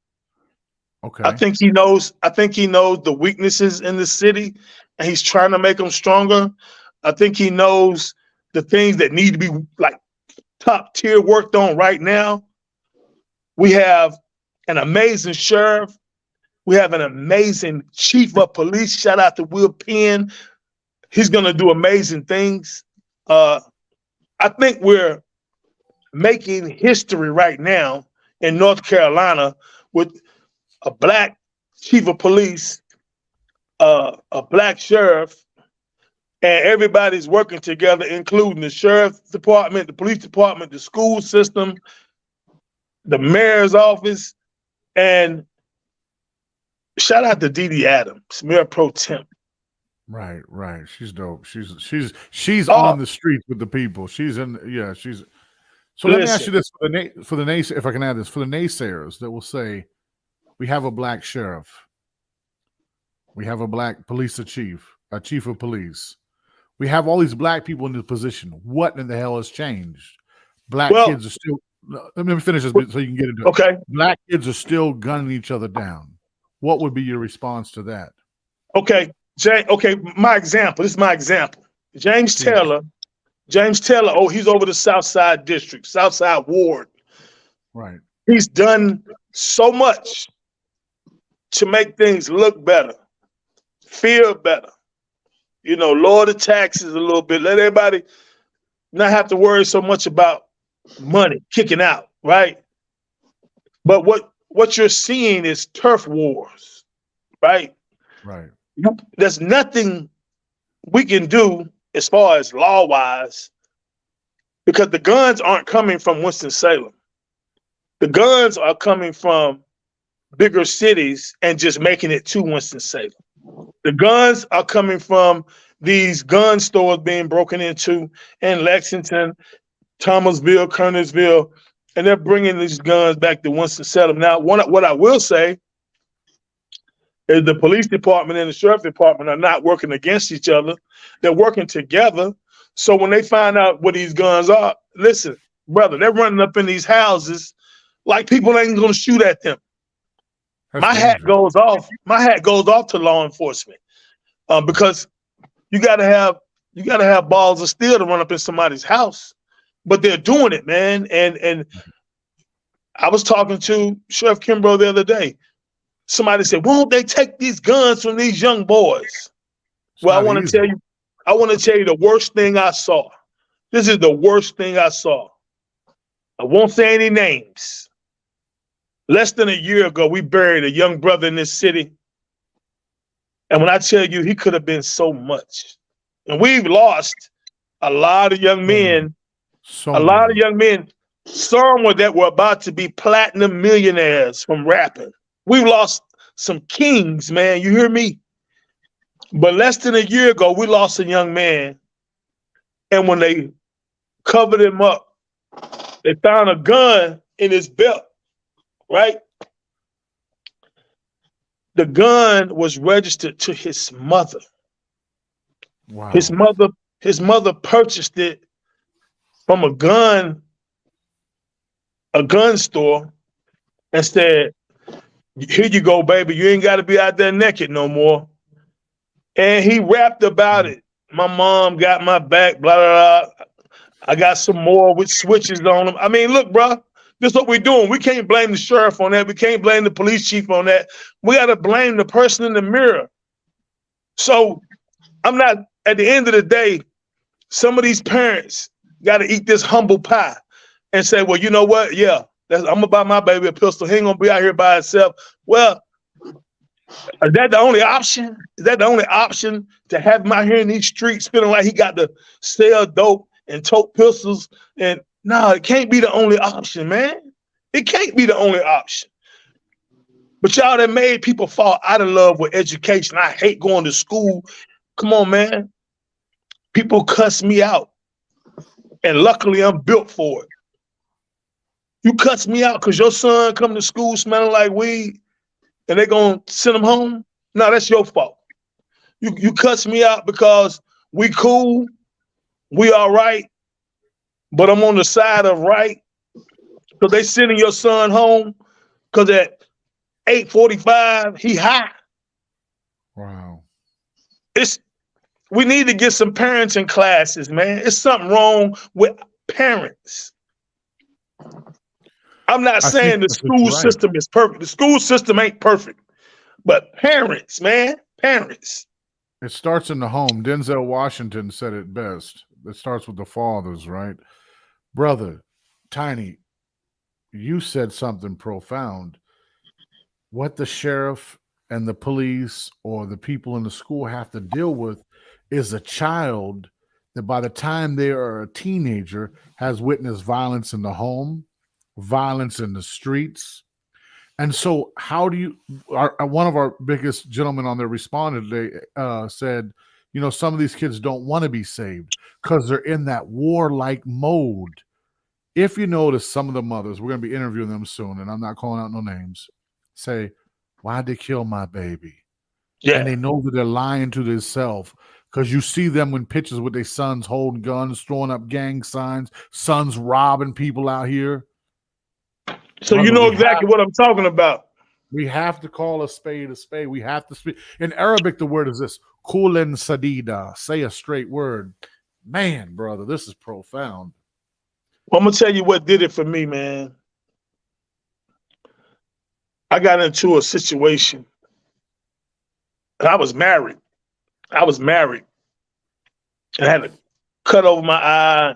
A: Okay.
B: I think he knows the weaknesses in the city, and he's trying to make them stronger. I think he knows the things that need to be like top tier worked on right now. We have an amazing sheriff. We have an amazing chief of police. Shout out to Will Penn. He's going to do amazing things. I think we're making history right now in North Carolina with a black chief of police, a black sheriff, and everybody's working together, including the sheriff's department, the police department, the school system, the mayor's office, and shout out to Dee Adams, Mayor Pro Temp.
A: Right. She's dope. She's on the streets with the people. She's in. Yeah. She's. So let me ask you this for the if I can add this for the naysayers that will say, we have a black sheriff, we have a black police chief of police. We have all these black people in this position. What in the hell has changed? Black kids are still. Let me finish this bit so you can get into it.
B: Okay.
A: Black kids are still gunning each other down. What would be your response to that?
B: Okay, my example. This is my example. James Taylor. Oh, he's over the South Side District, South Side Ward.
A: Right.
B: He's done so much to make things look better, feel better. Lower the taxes a little bit. Let everybody not have to worry so much about money kicking out, right? But what you're seeing is turf wars, right?
A: Right.
B: There's nothing we can do as far as law-wise because the guns aren't coming from Winston-Salem. The guns are coming from bigger cities and just making it to Winston-Salem. The guns are coming from these gun stores being broken into in Lexington, Thomasville, Kernersville, and they're bringing these guns back to Winston-Salem. Now, what I will say is the police department and the sheriff department are not working against each other. They're working together. So when they find out what these guns are, listen, brother, they're running up in these houses like people ain't going to shoot at them. My hat goes off. My hat goes off to law enforcement because you got to have balls of steel to run up in somebody's house, but they're doing it, man. And I was talking to Sheriff Kimbrough the other day. Somebody said, "Won't they take these guns from these young boys?" Well, I want to tell you the worst thing I saw. This is the worst thing I saw. I won't say any names. Less than a year ago, we buried a young brother in this city. And when I tell you, he could have been so much. And we've lost a lot of young men, some that were about to be platinum millionaires from rapping. We've lost some kings, man. You hear me? But less than a year ago, we lost a young man. And when they covered him up, they found a gun in his belt. Right? The gun was registered to his mother.
A: Wow.
B: His mother purchased it from a gun store and said, "Here you go, baby. You ain't got to be out there naked no more." And he rapped about it. My mom got my back, blah, blah, blah. I got some more with switches on them. I mean, look, bro. This is what we're doing. We can't blame the sheriff on that. We can't blame the police chief on that. We got to blame the person in the mirror. So I'm not, at the end of the day, some of these parents got to eat this humble pie and say, well, you know what? Yeah, I'm going to buy my baby a pistol. He ain't going to be out here by himself. Well, is that the only option? Is that the only option to have him out here in these streets feeling like he got to sell dope and tote pistols? And no, it can't be the only option, man. It can't be the only option. But y'all that made people fall out of love with education. I hate going to school. Come on, man. People cuss me out. And luckily I'm built for it. You cuss me out because your son come to school smelling like weed and they gonna send him home? No, that's your fault. You cuss me out because we cool, we all right, but I'm on the side of right because they sending your son home because at 8:45 he high.
A: Wow.
B: We need to get some parenting classes, man. It's something wrong with parents. I'm not saying the school system is perfect. The school system ain't perfect, but parents, man, parents.
A: It starts in the home. Denzel Washington said it best. It starts with the fathers, right? Brother, Tiny, you said something profound. What the sheriff and the police or the people in the school have to deal with is a child that by the time they are a teenager has witnessed violence in the home, violence in the streets. And so how do you, one of our biggest gentlemen on there responded today, said, you know, some of these kids don't want to be saved because they're in that warlike mode. If you notice, some of the mothers, we're going to be interviewing them soon, and I'm not calling out no names, say, why'd they kill my baby? Yeah. And they know that they're lying to themselves because you see them in pictures with their sons holding guns, throwing up gang signs, sons robbing people out here.
B: So you know exactly what I'm talking about.
A: We have to call a spade a spade. We have to speak. In Arabic, the word is this, kulen sadida. Say a straight word. Man, brother, this is profound.
B: Well, I'm going to tell you what did it for me, man. I got into a situation. And I was married. And I had to cut over my eye.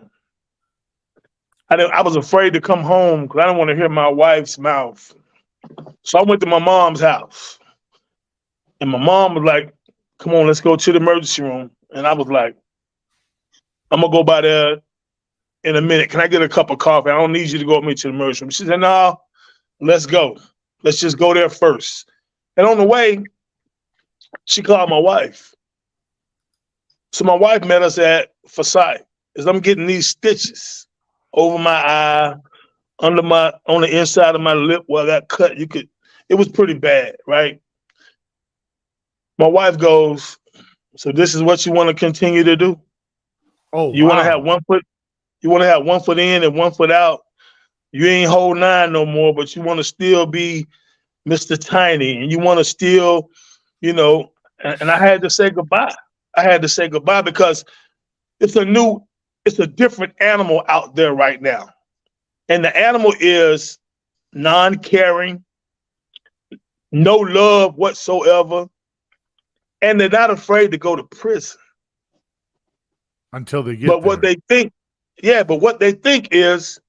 B: I was afraid to come home because I didn't want to hear my wife's mouth. So I went to my mom's house. And my mom was like, come on, let's go to the emergency room. And I was like, I'm going to go by there in a minute. Can I get a cup of coffee? I don't need you to go with me to the emergency room. She said, no, let's go. Let's just go there first. And on the way, she called my wife. So my wife met us at Forsyth. As I'm getting these stitches over my eye, on the inside of my lip where I got cut, it was pretty bad, right? My wife goes, so this is what you want to continue to do? Oh, you want to have one foot in and 1 foot out. You ain't whole nine no more, but you want to still be Mr. Tiny, and you want to still, you know, and I had to say goodbye. Because it's a different animal out there right now. And the animal is non-caring, no love whatsoever, and they're not afraid to go to prison.
A: Until they get
B: But what they think is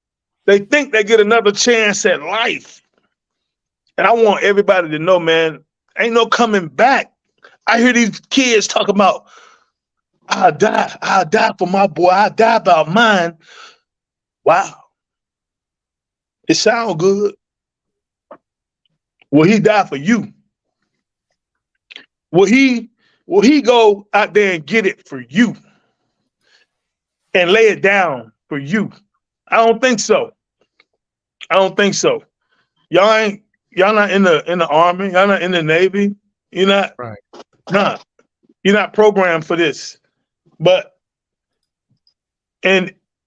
B: they think they get another chance at life. And I want everybody to know, man, ain't no coming back. I hear these kids talk about, I'll die for my boy, I'll die about mine. Wow. It sounds good. Will he die for you? Will he go out there and get it for you? And lay it down for you? I don't think so. Y'all not in the Army, y'all not in the Navy. You're not right. Nah. You're not programmed for this. But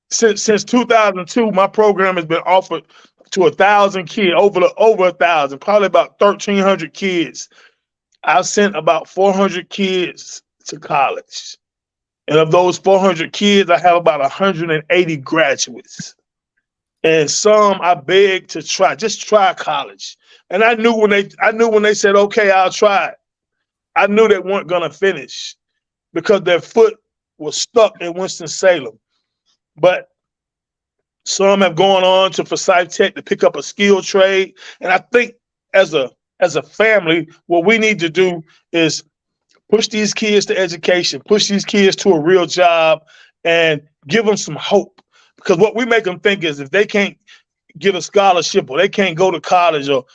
B: since 2002, my program has been offered to 1,000 kids, over 1,000, probably about 1,300 kids. I've sent about 400 kids to college. And of those 400 kids, I have about 180 graduates. And some I begged to just try college. And I knew when they said, okay, I'll try it. I knew they weren't gonna finish because their foot was stuck in Winston-Salem. But some have gone on to Forsyth Tech to pick up a skilled trade. And I think as a family, what we need to do is push these kids to education, push these kids to a real job, and give them some hope. Because what we make them think is if they can't get a scholarship or they can't go to college or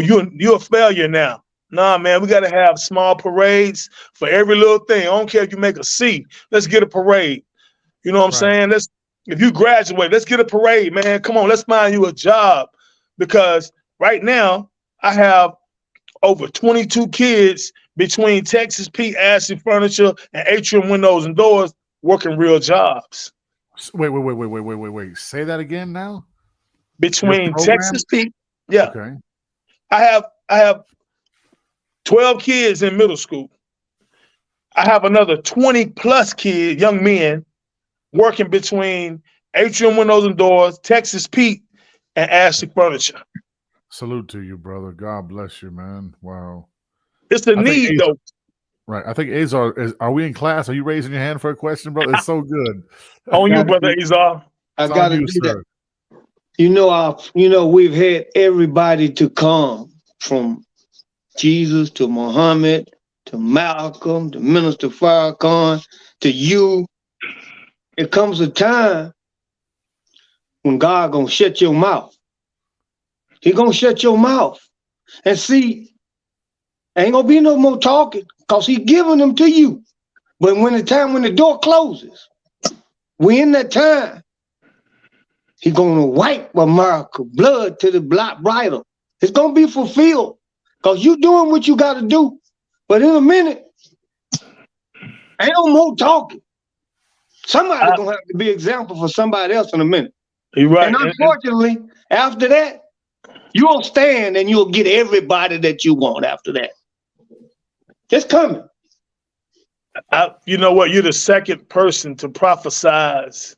B: you're a failure now. Nah, man, we got to have small parades for every little thing. I don't care if you make a C. Let's get a parade. You know what I'm saying? If you graduate, let's get a parade, man. Come on, let's find you a job. Because right now, I have over 22 kids between Texas Pete, Ashley Furniture, and Atrium Windows and Doors working real jobs.
A: Wait. Say that again now.
B: Between Texas Pete, yeah.
A: Okay.
B: I have 12 kids in middle school. I have another 20 plus kids, young men, working between Atrium Windows and Doors, Texas Pete, and Ashley Furniture.
A: Salute to you, brother. God bless you, man. Wow.
B: It's a need, though.
A: Right. I think Azar, are we in class? Are you raising your hand for a question, brother? It's so good.
B: On you, brother Azar.
C: I got to do that. You know, we've had everybody to come from Jesus to Muhammad to Malcolm to Minister Farrakhan to you. It comes a time when God gonna shut your mouth. He gonna shut your mouth. And see, ain't gonna be no more talking because he giving them to you. But when the door closes, we in that time, he gonna wipe America blood to the bridle. It's gonna be fulfilled because you doing what you gotta do. But in a minute, ain't no more talking. Somebody's gonna have to be example for somebody else in a minute.
B: You're right.
C: And unfortunately, after that, you'll stand and you'll get everybody that you want after that. It's coming.
B: You know what? You're the second person to prophesize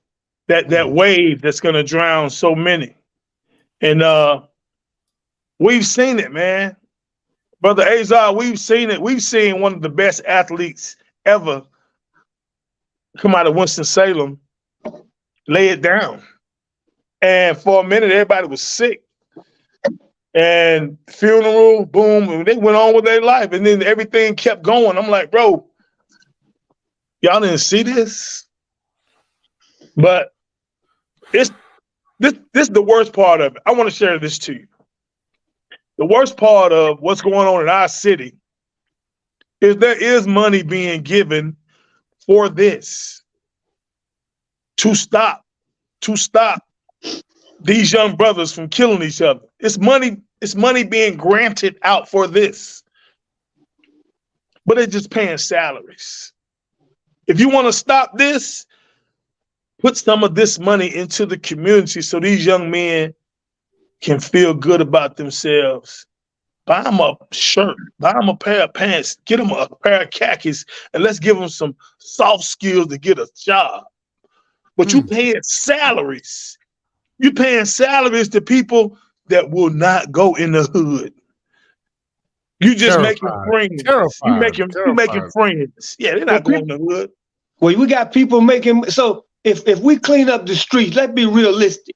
B: that wave that's gonna drown so many. And we've seen it, man. Brother Azar, we've seen it. We've seen one of the best athletes ever come out of Winston-Salem, lay it down. And for a minute, everybody was sick. And funeral, boom, and they went on with their life. And then everything kept going. I'm like, bro, y'all didn't see this? But this is the worst part of it. I want to share this to you. The worst part of what's going on in our city is there is money being given for this to stop these young brothers from killing each other. It's money being granted out for this. But they're just paying salaries. If you want to stop this, put some of this money into the community so these young men can feel good about themselves. Buy them a shirt, buy them a pair of pants, get them a pair of khakis, and let's give them some soft skills to get a job. But you paying salaries. You paying salaries to people that will not go in the hood. You just making friends. You making friends. Yeah, they're not going in the hood.
C: Well, we got people making. So if we clean up the streets, let's be realistic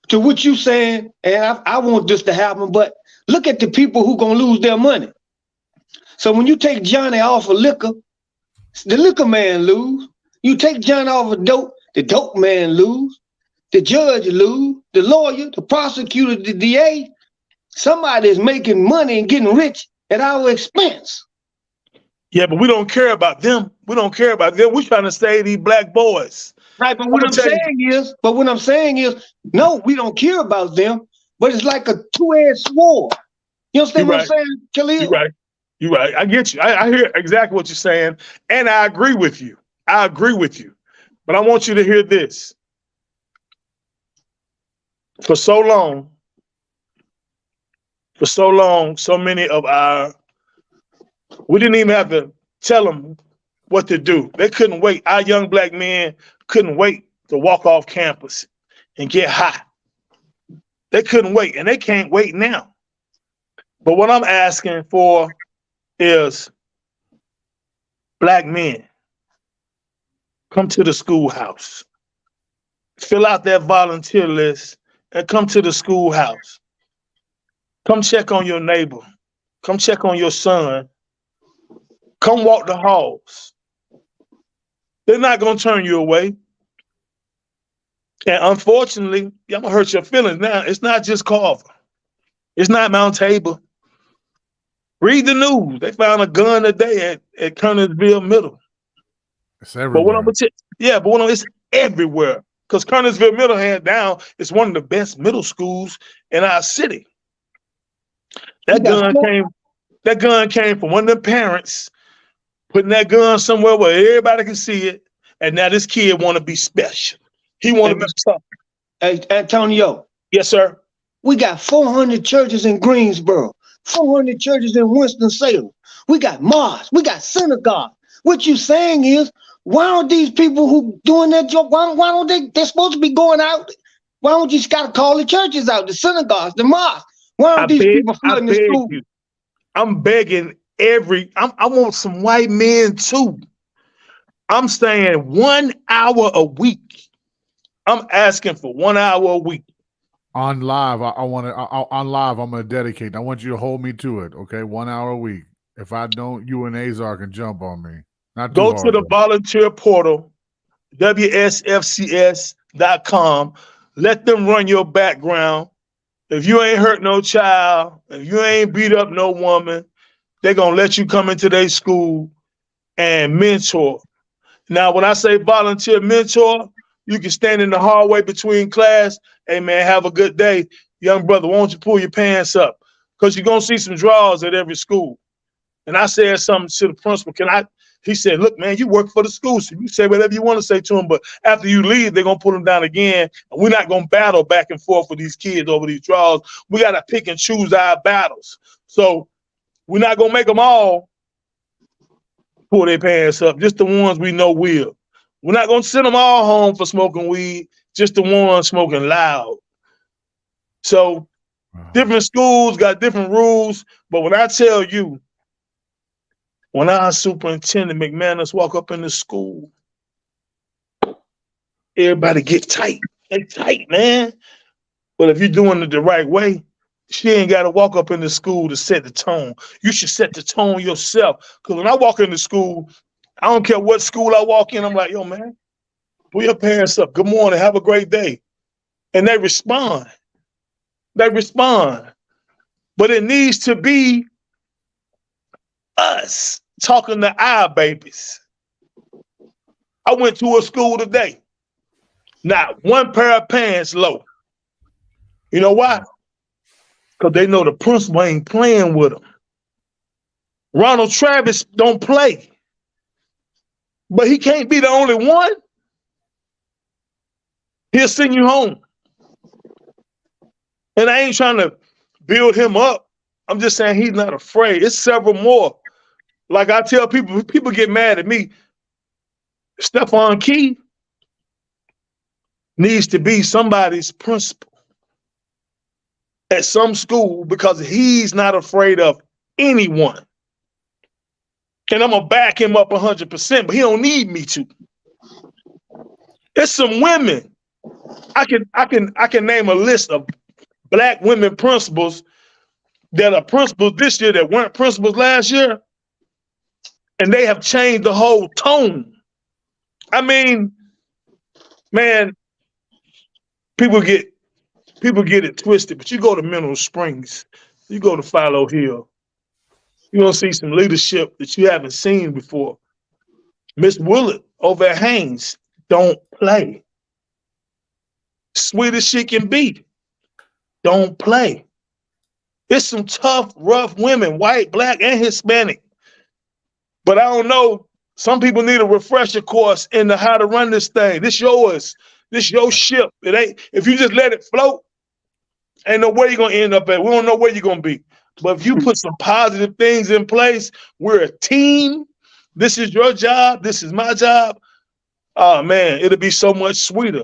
C: to what you saying. And I want this to happen, but look at the people who gonna lose their money. So when you take Johnny off of liquor, the liquor man lose. You take Johnny off of dope, the dope man lose. The judge lose. The lawyer, the prosecutor, the DA. Somebody is making money and getting rich at our expense.
B: Yeah, but we don't care about them. We don't care about them. We're trying to save these black boys.
C: Right, but what I'm saying is, no, we don't care about them, but it's like a two-edged sword. You understand what I'm saying, Khalil?
B: You're right. I get you. I hear exactly what you're saying, and I agree with you. But I want you to hear this. For so long, so many of we didn't even have to tell them what to do. They couldn't wait. Our young black men couldn't wait to walk off campus and get high They couldn't wait, and they can't wait now. But what I'm asking for is black men, come to the schoolhouse, fill out that volunteer list, and come to the schoolhouse. Come check on your neighbor. Come check on your son. Come walk the halls. They're not going to turn you away. And unfortunately, I'm going to hurt your feelings now. It's not just Carver. It's not Mount Tabor. Read the news. They found a gun today at Kernersville Middle.
A: It's everywhere.
B: But it's everywhere. Because Kernersville Middle, hands down, is one of the best middle schools in our city. That gun came from one of the parents putting that gun somewhere where everybody can see it, and now this kid want to be special. He want to be something.
C: Hey, Antonio.
B: Yes, sir.
C: We got 400 churches in Greensboro, 400 churches in Winston-Salem. We got mosques. We got synagogues. What you saying is, why don't these people who doing that job, why don't they're supposed to be going out? Why don't you just got to call the churches out, the synagogues, the mosques? Why don't these people flooding the school?
B: I'm begging I want some white men too. I'm saying 1 hour a week. I'm asking for 1 hour a week.
A: On live, on live, I'm going to dedicate. I want you to hold me to it, okay? 1 hour a week. If I don't, you and Azar can jump on me.
B: Go to the volunteer portal, WSFCS.com. Let them run your background. If you ain't hurt no child, if you ain't beat up no woman, they're going to let you come into their school and mentor. Now, when I say volunteer mentor, you can stand in the hallway between class. Hey, man, have a good day. Young brother, why don't you pull your pants up? Because you're going to see some draws at every school. And I said something to the principal. He said, look, man, you work for the school, so you say whatever you want to say to them, but after you leave, they're going to put them down again, and we're not going to battle back and forth with these kids over these draws. We got to pick and choose our battles. So we're not going to make them all pull their pants up, just the ones we know will. We're not going to send them all home for smoking weed, just the ones smoking loud. So different schools got different rules, but when I tell you, when our superintendent McManus walk up in the school, everybody get tight. They tight, man. But if you're doing it the right way, she ain't got to walk up in the school to set the tone. You should set the tone yourself. Because when I walk into school, I don't care what school I walk in, I'm like, yo, man, pull your parents up. Good morning. Have a great day. And they respond. But it needs to be us talking to our babies. I went to a school today. Not one pair of pants low. You know why? Because they know the principal ain't playing with them. Ronald Travis don't play. But he can't be the only one. He'll send you home. And I ain't trying to build him up. I'm just saying he's not afraid. It's several more. Like I tell people get mad at me. Stephon Key needs to be somebody's principal at some school because he's not afraid of anyone. And I'm going to back him up 100%, but he don't need me to. It's some women. I can name a list of black women principals that are principals this year that weren't principals last year. And they have changed the whole tone. I mean, man, people get it twisted, but you go to Mineral Springs, you go to Philo Hill, you're going to see some leadership that you haven't seen before. Miss Willard over at Haynes don't play. Sweet as she can be, don't play. It's some tough, rough women, white, black, and Hispanic. But I don't know, some people need a refresher course into how to run this thing. This yours. This your ship. It ain't, if you just let it float, ain't no way you're going to end up at. We don't know where you're going to be. But if you put some positive things in place, we're a team. This is your job. This is my job. Oh, man, it'll be so much sweeter.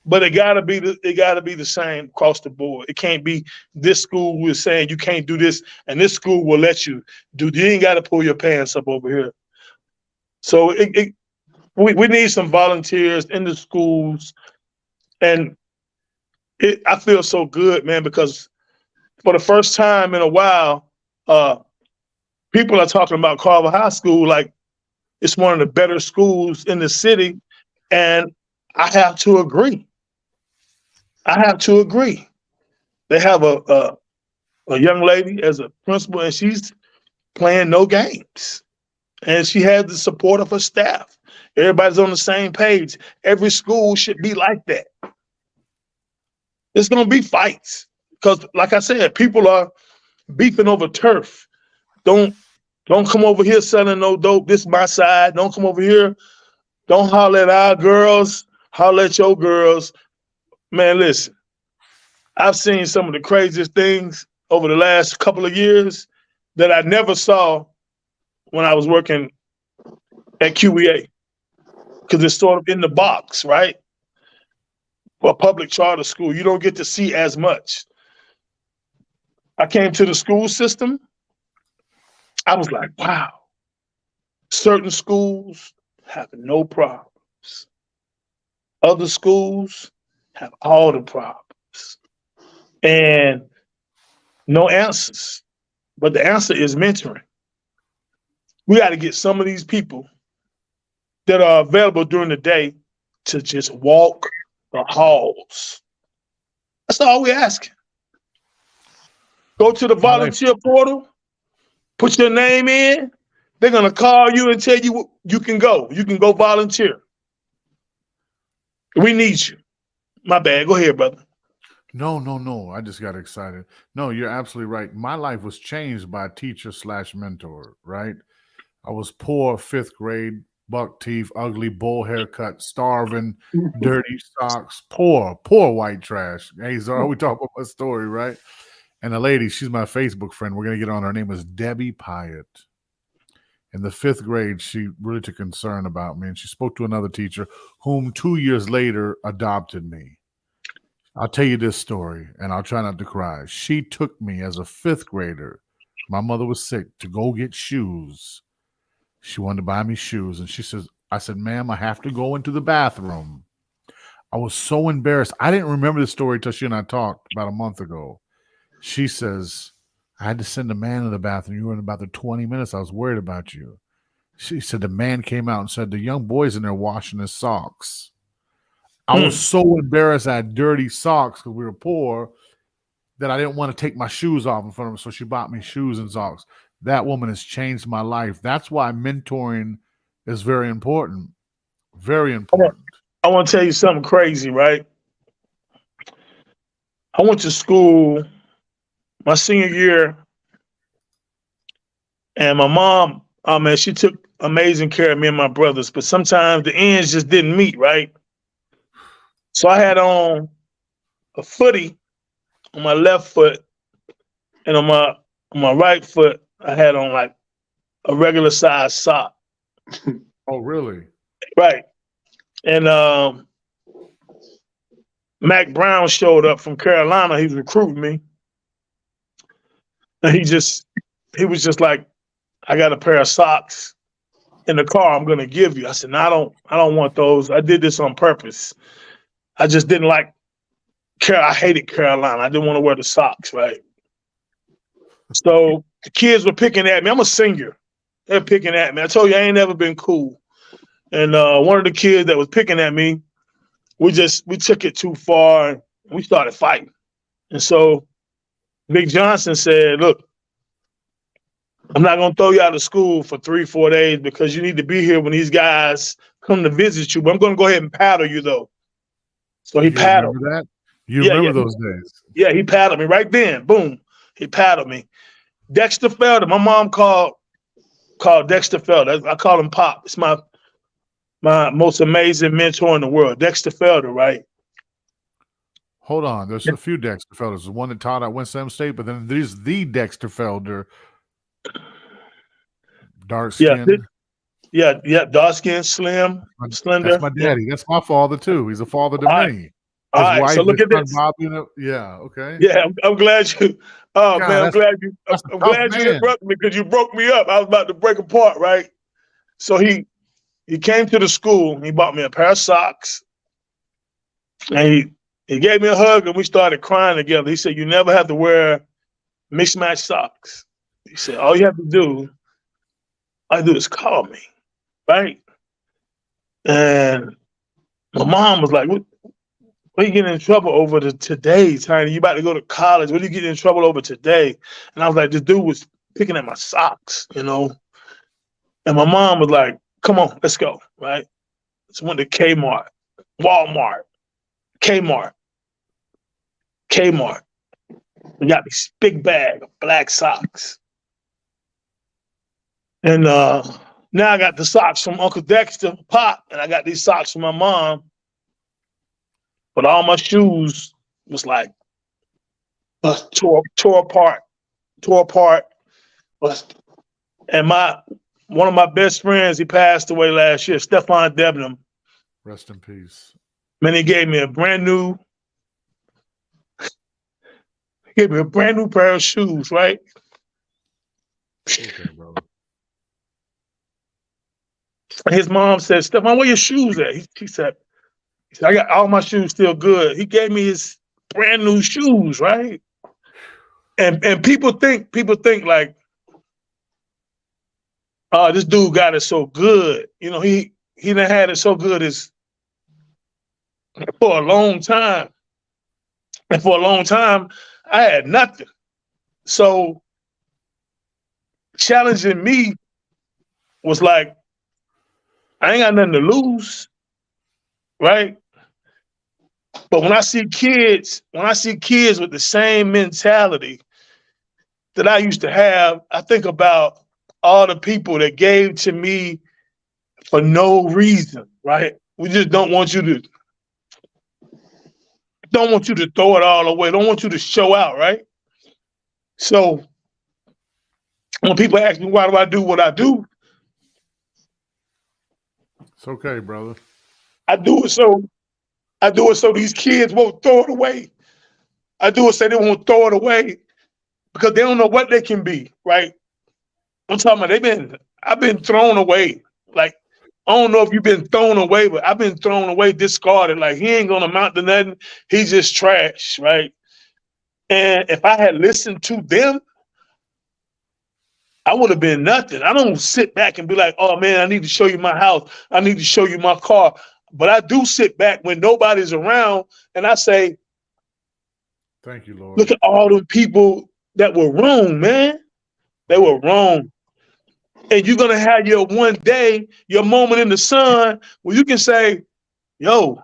B: But it gotta be the same across the board. It can't be this school is saying you can't do this, and this school will let you do. You ain't got to pull your pants up over here. So we need some volunteers in the schools, and I feel so good, man, because for the first time in a while, people are talking about Carver High School like it's one of the better schools in the city, and I have to agree. They have a young lady as a principal, and she's playing no games. And she has the support of her staff. Everybody's on the same page. Every school should be like that. There's going to be fights because, like I said, people are beefing over turf. Don't come over here selling no dope. This is my side. Don't come over here. Don't holler at our girls. Holler at your girls. Man, listen, I've seen some of the craziest things over the last couple of years that I never saw when I was working at QEA, because it's sort of in the box, right? For a public charter school, you don't get to see as much. I came to the school system. I was like, wow, certain schools have no problems. Other schools have all the problems and no answers. But the answer is mentoring. We got to get some of these people that are available during the day to just walk the halls. That's all we're asking. Go to the volunteer portal, put your name in. They're going to call you and tell you you can go. You can go volunteer. We need you. My bad. Go ahead, brother.
A: No. I just got excited. No, you're absolutely right. My life was changed by a teacher/mentor, right? I was poor, 5th grade, buck teeth, ugly, bull haircut, starving, dirty socks, poor white trash. Hey, Zara, we talk about my story, right? And the lady, she's my Facebook friend. We're going to get on. Her name was Debbie Pyatt. In the 5th grade, she really took concern about me, and she spoke to another teacher whom 2 years later adopted me. I'll tell you this story, and I'll try not to cry. She took me as a 5th grader. My mother was sick, to go get shoes. She wanted to buy me shoes, and I said, ma'am, I have to go into the bathroom. I was so embarrassed. I didn't remember the story until she and I talked about a month ago. She says, I had to send a man to the bathroom. You were in about the 20 minutes. I was worried about you. She said the man came out and said, the young boy's in there washing his socks. I was so embarrassed I had dirty socks because we were poor that I didn't want to take my shoes off in front of her. So she bought me shoes and socks. That woman has changed my life. That's why mentoring is very important. Very important.
B: I want to tell you something crazy, right? I went to school my senior year, and my mom, oh man, she took amazing care of me and my brothers, but sometimes the ends just didn't meet, right? So I had on a footie on my left foot, and on my right foot, I had on like a regular size sock.
A: Oh, really?
B: Right. And Mac Brown showed up from Carolina. He was recruiting me. And he was just like, I got a pair of socks in the car I'm gonna give you. I said, no, I don't want those. I did this on purpose. I just didn't like I hated Carolina. I didn't want to wear the socks, right? So the kids were picking at me. I'm a senior. They're picking at me. I told you I ain't never been cool. And one of the kids that was picking at me, we took it too far and we started fighting. And so Big Johnson said, look, I'm not going to throw you out of school for 3-4 days because you need to be here when these guys come to visit you. But I'm going to go ahead and paddle you, though. So he paddled.
A: Remember that? You remember those days? Yeah,
B: he paddled me right then. Boom. He paddled me. Dexter Felder, my mom called Dexter Felder. I call him Pop. It's my most amazing mentor in the world, Dexter Felder, right?
A: Hold on. There's a few Dexter Felders. There's one that taught at Winston State, but then there's the Dexter Felder. Dark skin.
B: Yeah, dark skin, slim, slender.
A: That's my daddy. That's my father, too. He's a father to me.
B: All
A: His
B: right, so
A: wife,
B: look
A: his
B: at
A: son
B: this.
A: Bobby. Yeah, okay.
B: Yeah, I'm glad you. Oh
A: God,
B: man,
A: that's a
B: I'm
A: tough
B: glad you
A: man.
B: interrupted me because you broke me up. I was about to break apart, right? So he came to the school. He bought me a pair of socks, and he gave me a hug, and we started crying together. He said, "You never have to wear mismatched socks." He said, "All you have to do, all you do is call me, right?" And my mom was like, "What are you getting in trouble over today, Tiny? You about to go to college. What are you getting in trouble over today?" And I was like, "This dude was picking at my socks, you know." And my mom was like, "Come on, let's go." Right? So went to Kmart, Walmart, Kmart, Kmart. We got this big bag of black socks. And now I got the socks from Uncle Dexter, Pop, and I got these socks from my mom. But all my shoes was like tore apart, tore apart. And one of my best friends, he passed away last year, Stefan Debnam.
A: Rest in peace.
B: Man, he gave me a brand new pair of shoes, right?
A: Okay, brother.
B: And his mom said, "Stefan, where your shoes at?" He said, "I got all my shoes still good." He gave me his brand new shoes, right? And people think like, "Oh, this dude got it so good." You know, he done had it so good as for a long time. And for a long time, I had nothing. So challenging me was like, I ain't got nothing to lose, right? But when I see kids with the same mentality that I used to have, I think about all the people that gave to me for no reason, right? We just don't want you to throw it all away. Don't want you to show out, right? So when people ask me why do I do what I do,
A: It's okay, brother.
B: I do it so these kids won't throw it away. I do it so they won't throw it away because they don't know what they can be, right? I'm talking about I've been thrown away. Like, I don't know if you've been thrown away, but I've been thrown away, discarded. Like, he ain't gonna amount to nothing. He's just trash, right? And if I had listened to them, I would have been nothing. I don't sit back and be like, "Oh man, I need to show you my house. I need to show you my car." But I do sit back when nobody's around and I say,
A: "Thank you, Lord.
B: Look at all the people that were wrong, man. They were wrong." And you're going to have your one day, your moment in the sun where you can say, "Yo,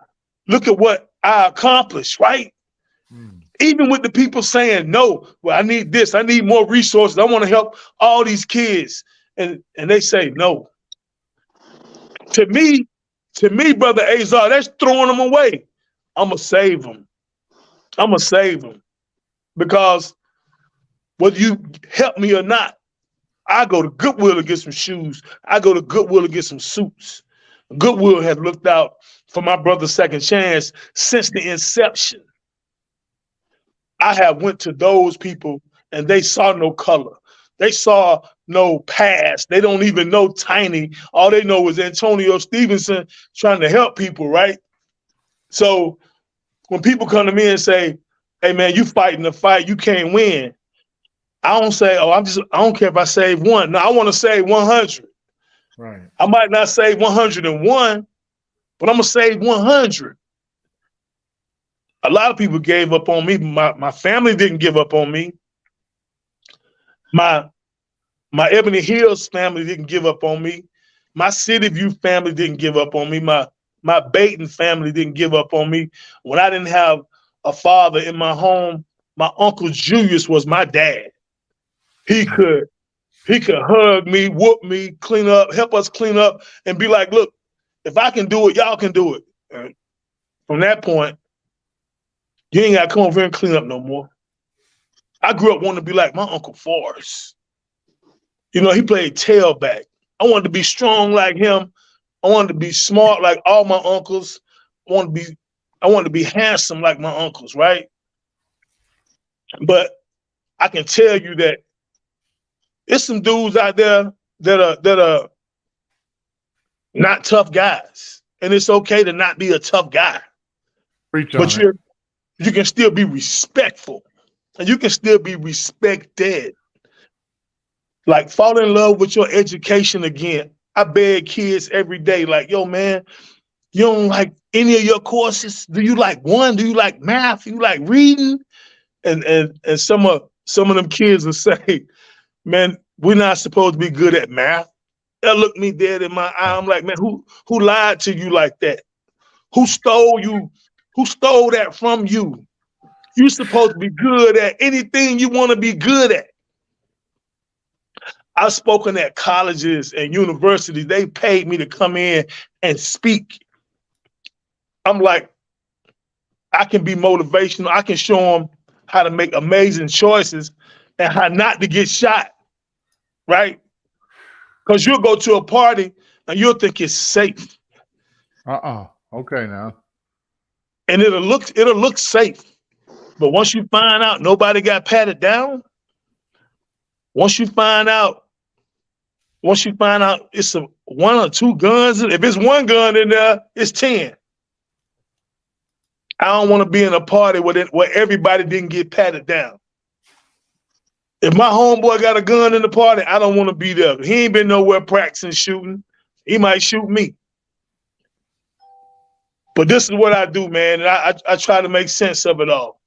B: look at what I accomplished," right? Even with the people saying, "No, well, I need this. I need more resources. I want to help all these kids." And they say, "No." To me, Brother Azar, that's throwing them away. I'm going to save them. I'm going to save them. Because whether you help me or not, I go to Goodwill to get some shoes. I go to Goodwill to get some suits. Goodwill has looked out for my brother's second chance since the inception. I have went to those people and they saw no color. They saw no past. They don't even know Tiny. All they know is Antonio Stevenson trying to help people, right? So when people come to me and say, "Hey man, you fighting the fight, you can't win," I don't say, "Oh, I don't care if I save one." No, I want to save 100.
A: Right.
B: I might not save 101, but I'm gonna save 100. A lot of people gave up on me. My family didn't give up on me. My Ebony Hills family didn't give up on me. My City View family didn't give up on me. My Baton family didn't give up on me. When I didn't have a father in my home, my Uncle Julius was my dad. He could hug me, whoop me, clean up, help us clean up, and be like, "Look, if I can do it, y'all can do it." And from that point, you ain't got to come over here and clean up no more. I grew up wanting to be like my Uncle Forrest. You know, he played tailback. I wanted to be strong like him. I wanted to be smart like all my uncles. I I wanted to be handsome like my uncles, right? But I can tell you that there's some dudes out there that are not tough guys. And it's okay to not be a tough guy. But you can still be respectful. And you can still be respected. Like, fall in love with your education again. I beg kids every day, like, yo, man, you don't like any of your courses? Do you like one? Do you like math? Do you like reading? And some of them kids will say, man, we're not supposed to be good at math. They'll look me dead in my eye. I'm like, man, who lied to you like that? Who stole you? Who stole that from you? You're supposed to be good at anything you want to be good at. I've spoken at colleges and universities. They paid me to come in and speak. I'm like, I can be motivational. I can show them how to make amazing choices and how not to get shot, right? Because you'll go to a party and you'll think it's safe.
A: Okay now.
B: And it'll look safe. But once you find out nobody got patted down, once you find out it's one or two guns, if it's one gun in there, it's 10. I don't want to be in a party where everybody didn't get patted down. If my homeboy got a gun in the party, I don't want to be there. He ain't been nowhere practicing shooting. He might shoot me. But this is what I do, man. And I try to make sense of it all.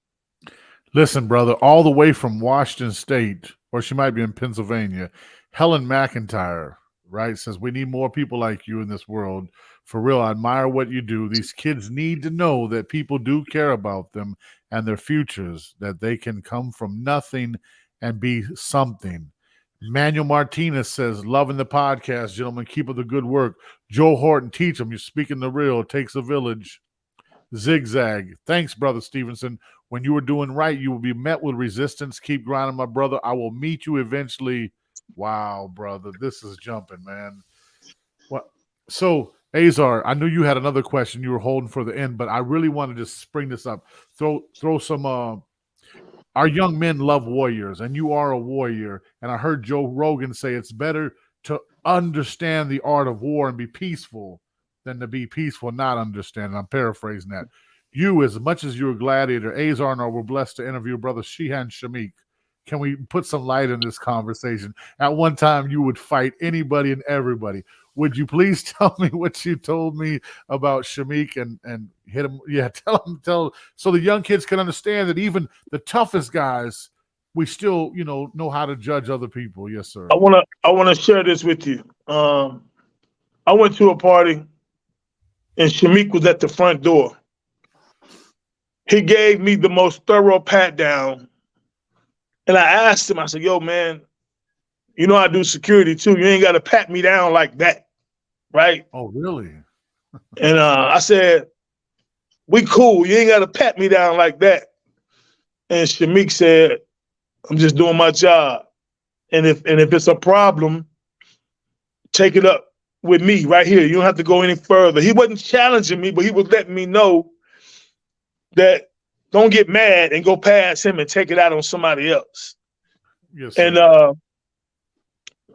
A: Listen, brother, all the way from Washington State, or she might be in Pennsylvania, Helen McIntyre, right, says we need more people like you in this world. For real, I admire what you do. These kids need to know that people do care about them and their futures, that they can come from nothing and be something. Manuel Martinez says, loving the podcast, gentlemen. Keep up the good work. Joe Horton, teach them. You're speaking the real. It takes a village. Zigzag. Thanks, brother Stevenson. When you are doing right, you will be met with resistance. Keep grinding, my brother. I will meet you eventually. Wow, brother. This is jumping, man. What? So, Azar, I knew you had another question you were holding for the end, but I really wanted to spring this up. Throw some our young men love warriors, and you are a warrior. And I heard Joe Rogan say it's better to understand the art of war and be peaceful than to be peaceful and not understand. And I'm paraphrasing that. You, as much as you're a gladiator, Azar and I were blessed to interview brother Shehan Shamik. Can we put some light in this conversation? At one time, you would fight anybody and everybody. Would you please tell me what you told me about Shamik and hit him? Yeah, tell so the young kids can understand that even the toughest guys, we still, know how to judge other people. Yes, sir.
B: I wanna share this with you. I went to a party and Shamik was at the front door. He gave me the most thorough pat down. And I asked him, I said, yo, man, I do security too. You ain't got to pat me down like that. Right?
A: Oh, really?
B: And I said, we cool. You ain't got to pat me down like that. And Shamik said, I'm just doing my job. And if it's a problem, take it up with me right here. You don't have to go any further. He wasn't challenging me, but he was letting me know that don't get mad and go past him and take it out on somebody else.
A: Yes, sir.
B: And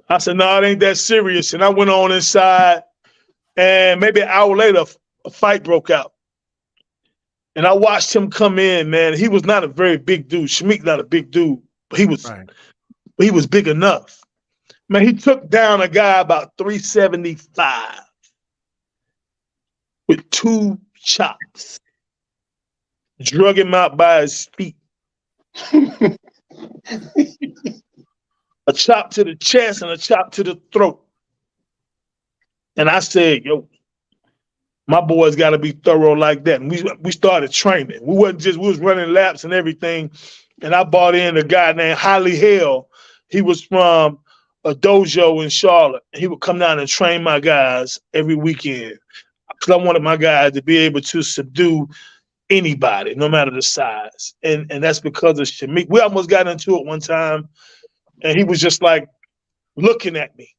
B: I said, no, it ain't that serious. And I went on inside, and maybe an hour later, a fight broke out. And I watched him come in, man. He was not a very big dude. Shamik not a big dude, but he was big enough. Man, he took down a guy about 375 with 2 chops. Drug him out by his feet. A chop to the chest and a chop to the throat. And I said, yo, my boys got to be thorough like that. And we started training. We was running laps and everything. And I brought in a guy named Holly Hale. He was from a dojo in Charlotte. He would come down and train my guys every weekend. Because I wanted my guys to be able to subdue anybody, no matter the size. And that's because of Shamik. We almost got into it one time, and he was just like looking at me.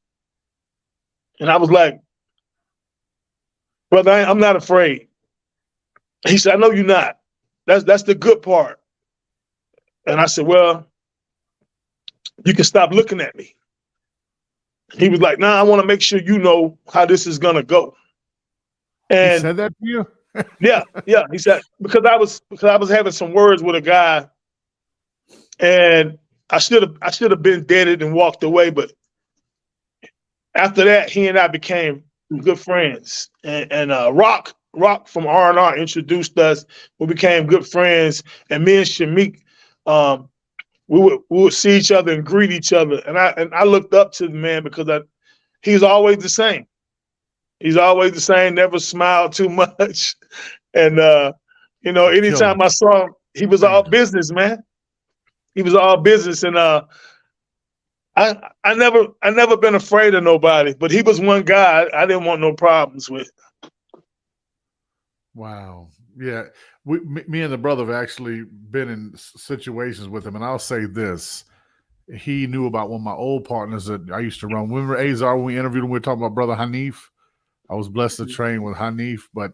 B: And I was like, brother, I'm not afraid. He said, I know you're not. That's the good part. And I said, well, you can stop looking at me. He was like, nah, I want to make sure you know how this is going to go. And
A: he said that to you?
B: yeah. He said, because I was having some words with a guy, and I should have been deaded and walked away. But after that, he and I became good friends. And Rock from R&R introduced us. We became good friends. And me and Shamik, we would see each other and greet each other. And I looked up to the man because he's always the same. He's always the same, never smiled too much. And, anytime I saw him, he was all business, man. He was all business. And I never been afraid of nobody, but he was one guy I didn't want no problems with.
A: Wow. Yeah. Me and the brother have actually been in situations with him. And I'll say this. He knew about one of my old partners that I used to run. Remember Azar when we interviewed him, we were talking about brother Hanif? I was blessed to train with Hanif, but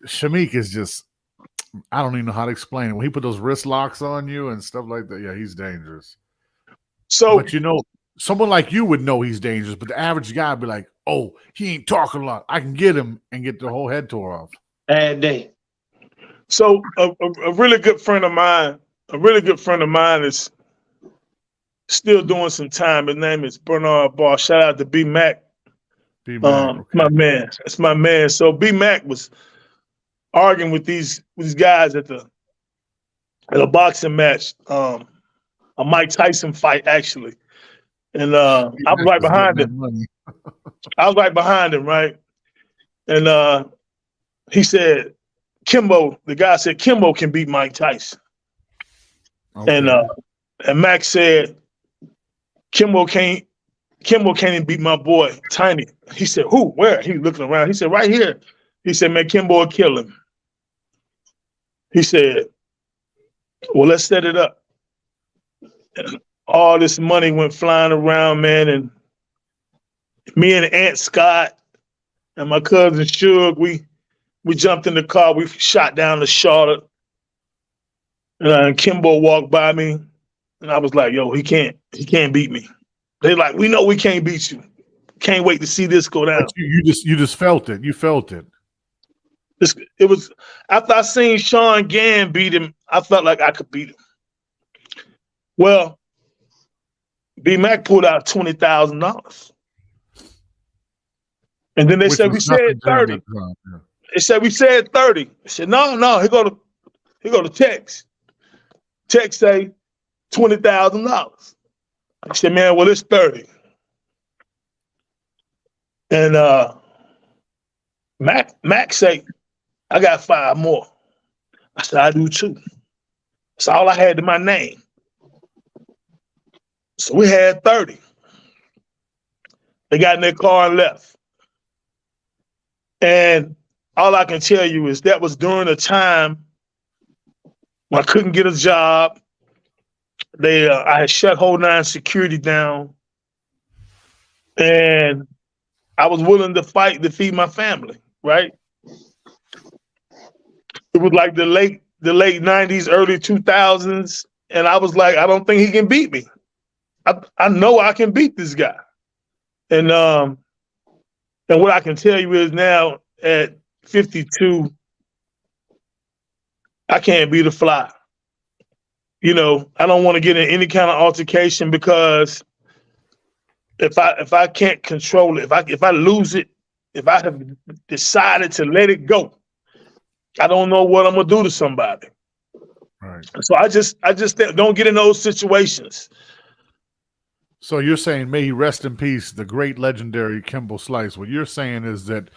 A: Shamik is just, I don't even know how to explain it. When he put those wrist locks on you and stuff like that, yeah, he's dangerous.
B: So,
A: but someone like you would know he's dangerous, but the average guy would be like, oh, he ain't talking a lot. I can get him and get the whole head tore off.
C: Bad day.
B: So a really good friend of mine is still doing some time. His name is Bernard Barr. Shout out to B Mac.
A: Okay.
B: My man. That's my man. So B Mac was arguing with these guys at a boxing match, a Mike Tyson fight actually, and I was right behind him. I was right behind him, right? And he said, Kimbo. The guy said Kimbo can beat Mike Tyson, okay. And Mac said Kimbo can't even beat my boy Tiny. He said, who? Where? He was looking around. He said, right here. He said, man, Kimbo will kill him. He said, well, let's set it up. And all this money went flying around, man. And me and Aunt Scott and my cousin Suge, we jumped in the car. We shot down to Charlotte. And Kimbo walked by me. And I was like, yo, he can't beat me. They're like, we know we can't beat you. Can't wait to see this go down.
A: But you just felt it. You felt it.
B: It was after I seen Sean Gann beat him, I felt like I could beat him. Well, B Mac pulled out $20,000. And then they said we said 30. They said we said 30. I said, no, he go to text. Text say $20,000. I said, man, well, it's 30. And Mac say, I got 5 more. I said, I do too. That's all I had to my name. So we had 30. They got in their car and left. And all I can tell you is that was during a time when I couldn't get a job. I had shut whole 9 security down, and I was willing to fight to feed my family. Right? It was like the late 90s, early 2000s, and I was like, I don't think he can beat me. I know I can beat this guy, and what I can tell you is now at 52, I can't beat a fly. I don't want to get in any kind of altercation because if I can't control it, if I lose it, if I have decided to let it go, I don't know what I'm gonna do to somebody.
A: Right.
B: So I just don't get in those situations.
A: So you're saying, may he rest in peace, the great legendary Kimbo Slice. What you're saying is that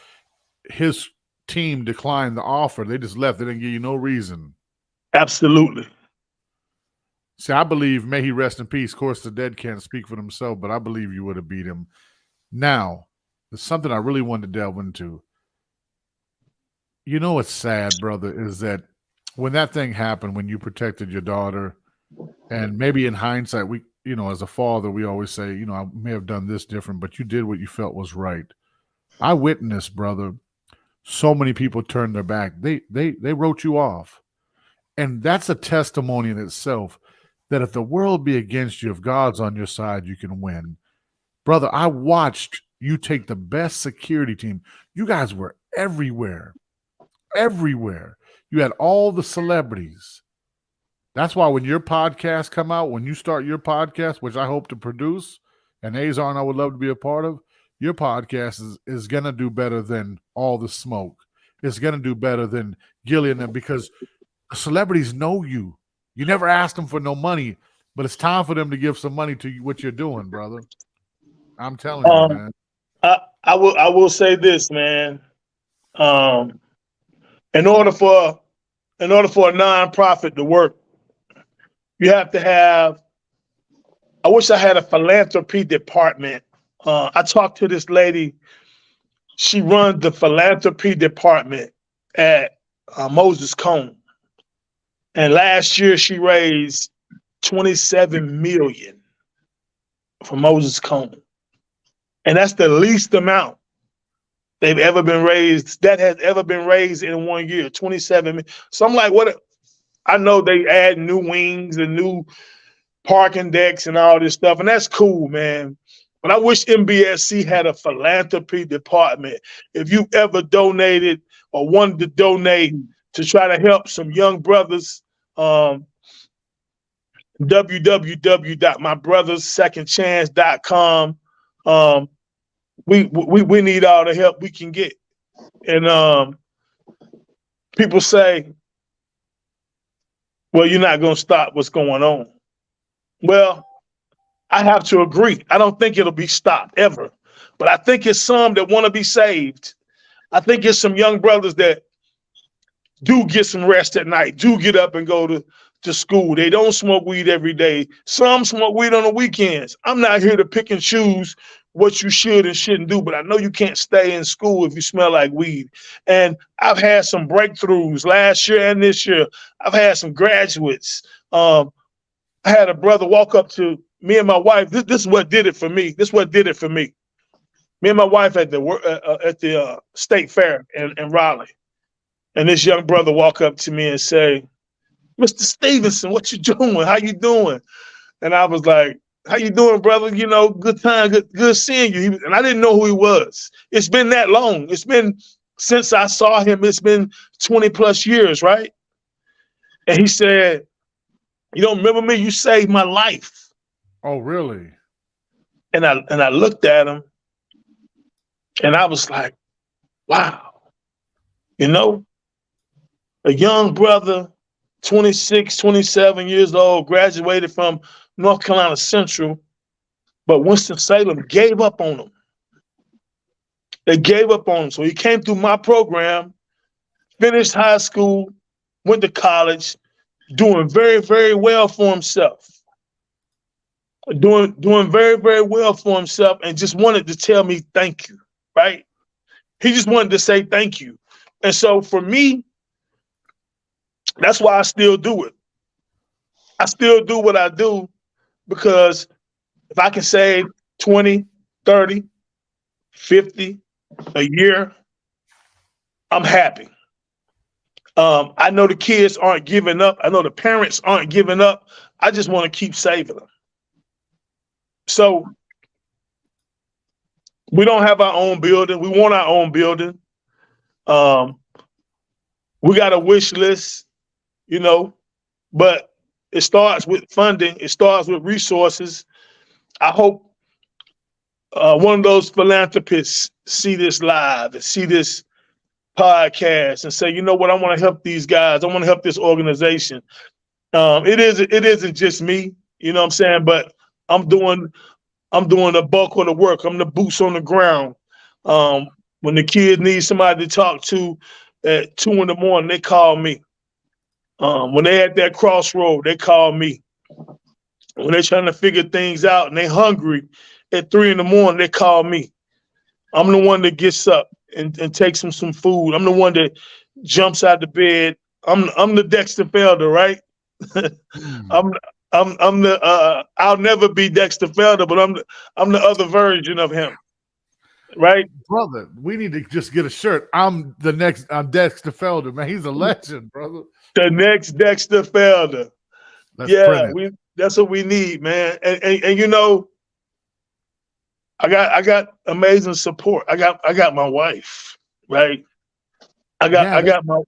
A: his team declined the offer. They just left. They didn't give you no reason.
B: Absolutely.
A: See, I believe, may he rest in peace. Of course, the dead can't speak for themselves, but I believe you would have beat him. Now, there's something I really wanted to delve into. What's sad, brother, is that when that thing happened, when you protected your daughter, and maybe in hindsight, we, as a father, we always say, I may have done this different, but you did what you felt was right. I witnessed, brother, so many people turned their back. They wrote you off. And that's a testimony in itself that if the world be against you, if God's on your side, you can win. Brother, I watched you take the best security team. You guys were everywhere. Everywhere. You had all the celebrities. That's why when your podcasts come out, when you start your podcast, which I hope to produce, and Azar I would love to be a part of, your podcast is going to do better than All the Smoke. It's going to do better than Gillian, because celebrities know you. You never asked them for no money, but it's time for them to give some money to you, what you're doing, brother. I'm telling you, man.
B: I will say this, man. In order for a nonprofit to work, you have to have. I wish I had a philanthropy department. I talked to this lady. She runs the philanthropy department at Moses Cone, and last year she raised $27 million for Moses Cone, and that's the least amount they've ever been raised. That has ever been raised in 1 year. 27 million. So I'm like, what? I know they add new wings and new parking decks and all this stuff, and that's cool, man. But I wish MBSC had a philanthropy department. If you ever donated or wanted to donate to try to help some young brothers, www.mybrotherssecondchance.com. We need all the help we can get. And people say, well, you're not going to stop what's going on. Well, I have to agree. I don't think it'll be stopped ever. But I think it's some that want to be saved. I think it's some young brothers that do get some rest at night, do get up and go to school. They don't smoke weed every day. Some smoke weed on the weekends. I'm not here to pick and choose what you should and shouldn't do, but I know you can't stay in school if you smell like weed. And I've had some breakthroughs last year and this year. I've had some graduates. I had a brother walk up to me and my wife. This is what did it for me. This is what did it for me. Me and my wife at the state fair in Raleigh. And this young brother walk up to me and say, Mr. Stevenson, what you doing? How you doing? And I was like, how you doing, brother? You know, good time, good seeing you. And I didn't know who he was. It's been that long. It's been since I saw him, it's been 20 plus years, right? And he said, you don't remember me? You saved my life.
A: Oh, really?
B: And I looked at him and I was like, wow. You know, a young brother, 26, 27 years old, graduated from North Carolina Central, but Winston-Salem gave up on him. They gave up on him. So he came through my program, finished high school, went to college, doing very, very well for himself. Doing very, very well for himself, and just wanted to tell me thank you, right? He just wanted to say thank you. And so for me, that's why I still do it. I still do what I do because if I can save 20, 30, 50 a year, I'm happy. I know the kids aren't giving up. I know the parents aren't giving up. I just want to keep saving them. So we don't have our own building. We want our own building. We got a wish list, you know, but it starts with funding. It starts with resources. I hope one of those philanthropists see this live and see this podcast and say, you know what, I want to help these guys. I want to help this organization. It isn't just me, you know what I'm saying? But I'm doing the bulk of the work. I'm the boots on the ground. When the kids need somebody to talk to at 2 a.m, they call me. When they at that crossroad, they call me. When they're trying to figure things out and they hungry at 3 a.m, they call me. I'm the one that gets up and takes them some food. I'm the one that jumps out the bed. I'm the Dexter Felder, right? I'm the I'll never be Dexter Felder, but I'm the other version of him. right?
A: Brother, we need to just get a shirt. I'm Dexter Felder, man. He's a legend, brother.
B: The next Dexter Felder.
A: Let's
B: Yeah,
A: print it.
B: that's what we need, man. And you know, I got amazing support. I got my wife, right? I got my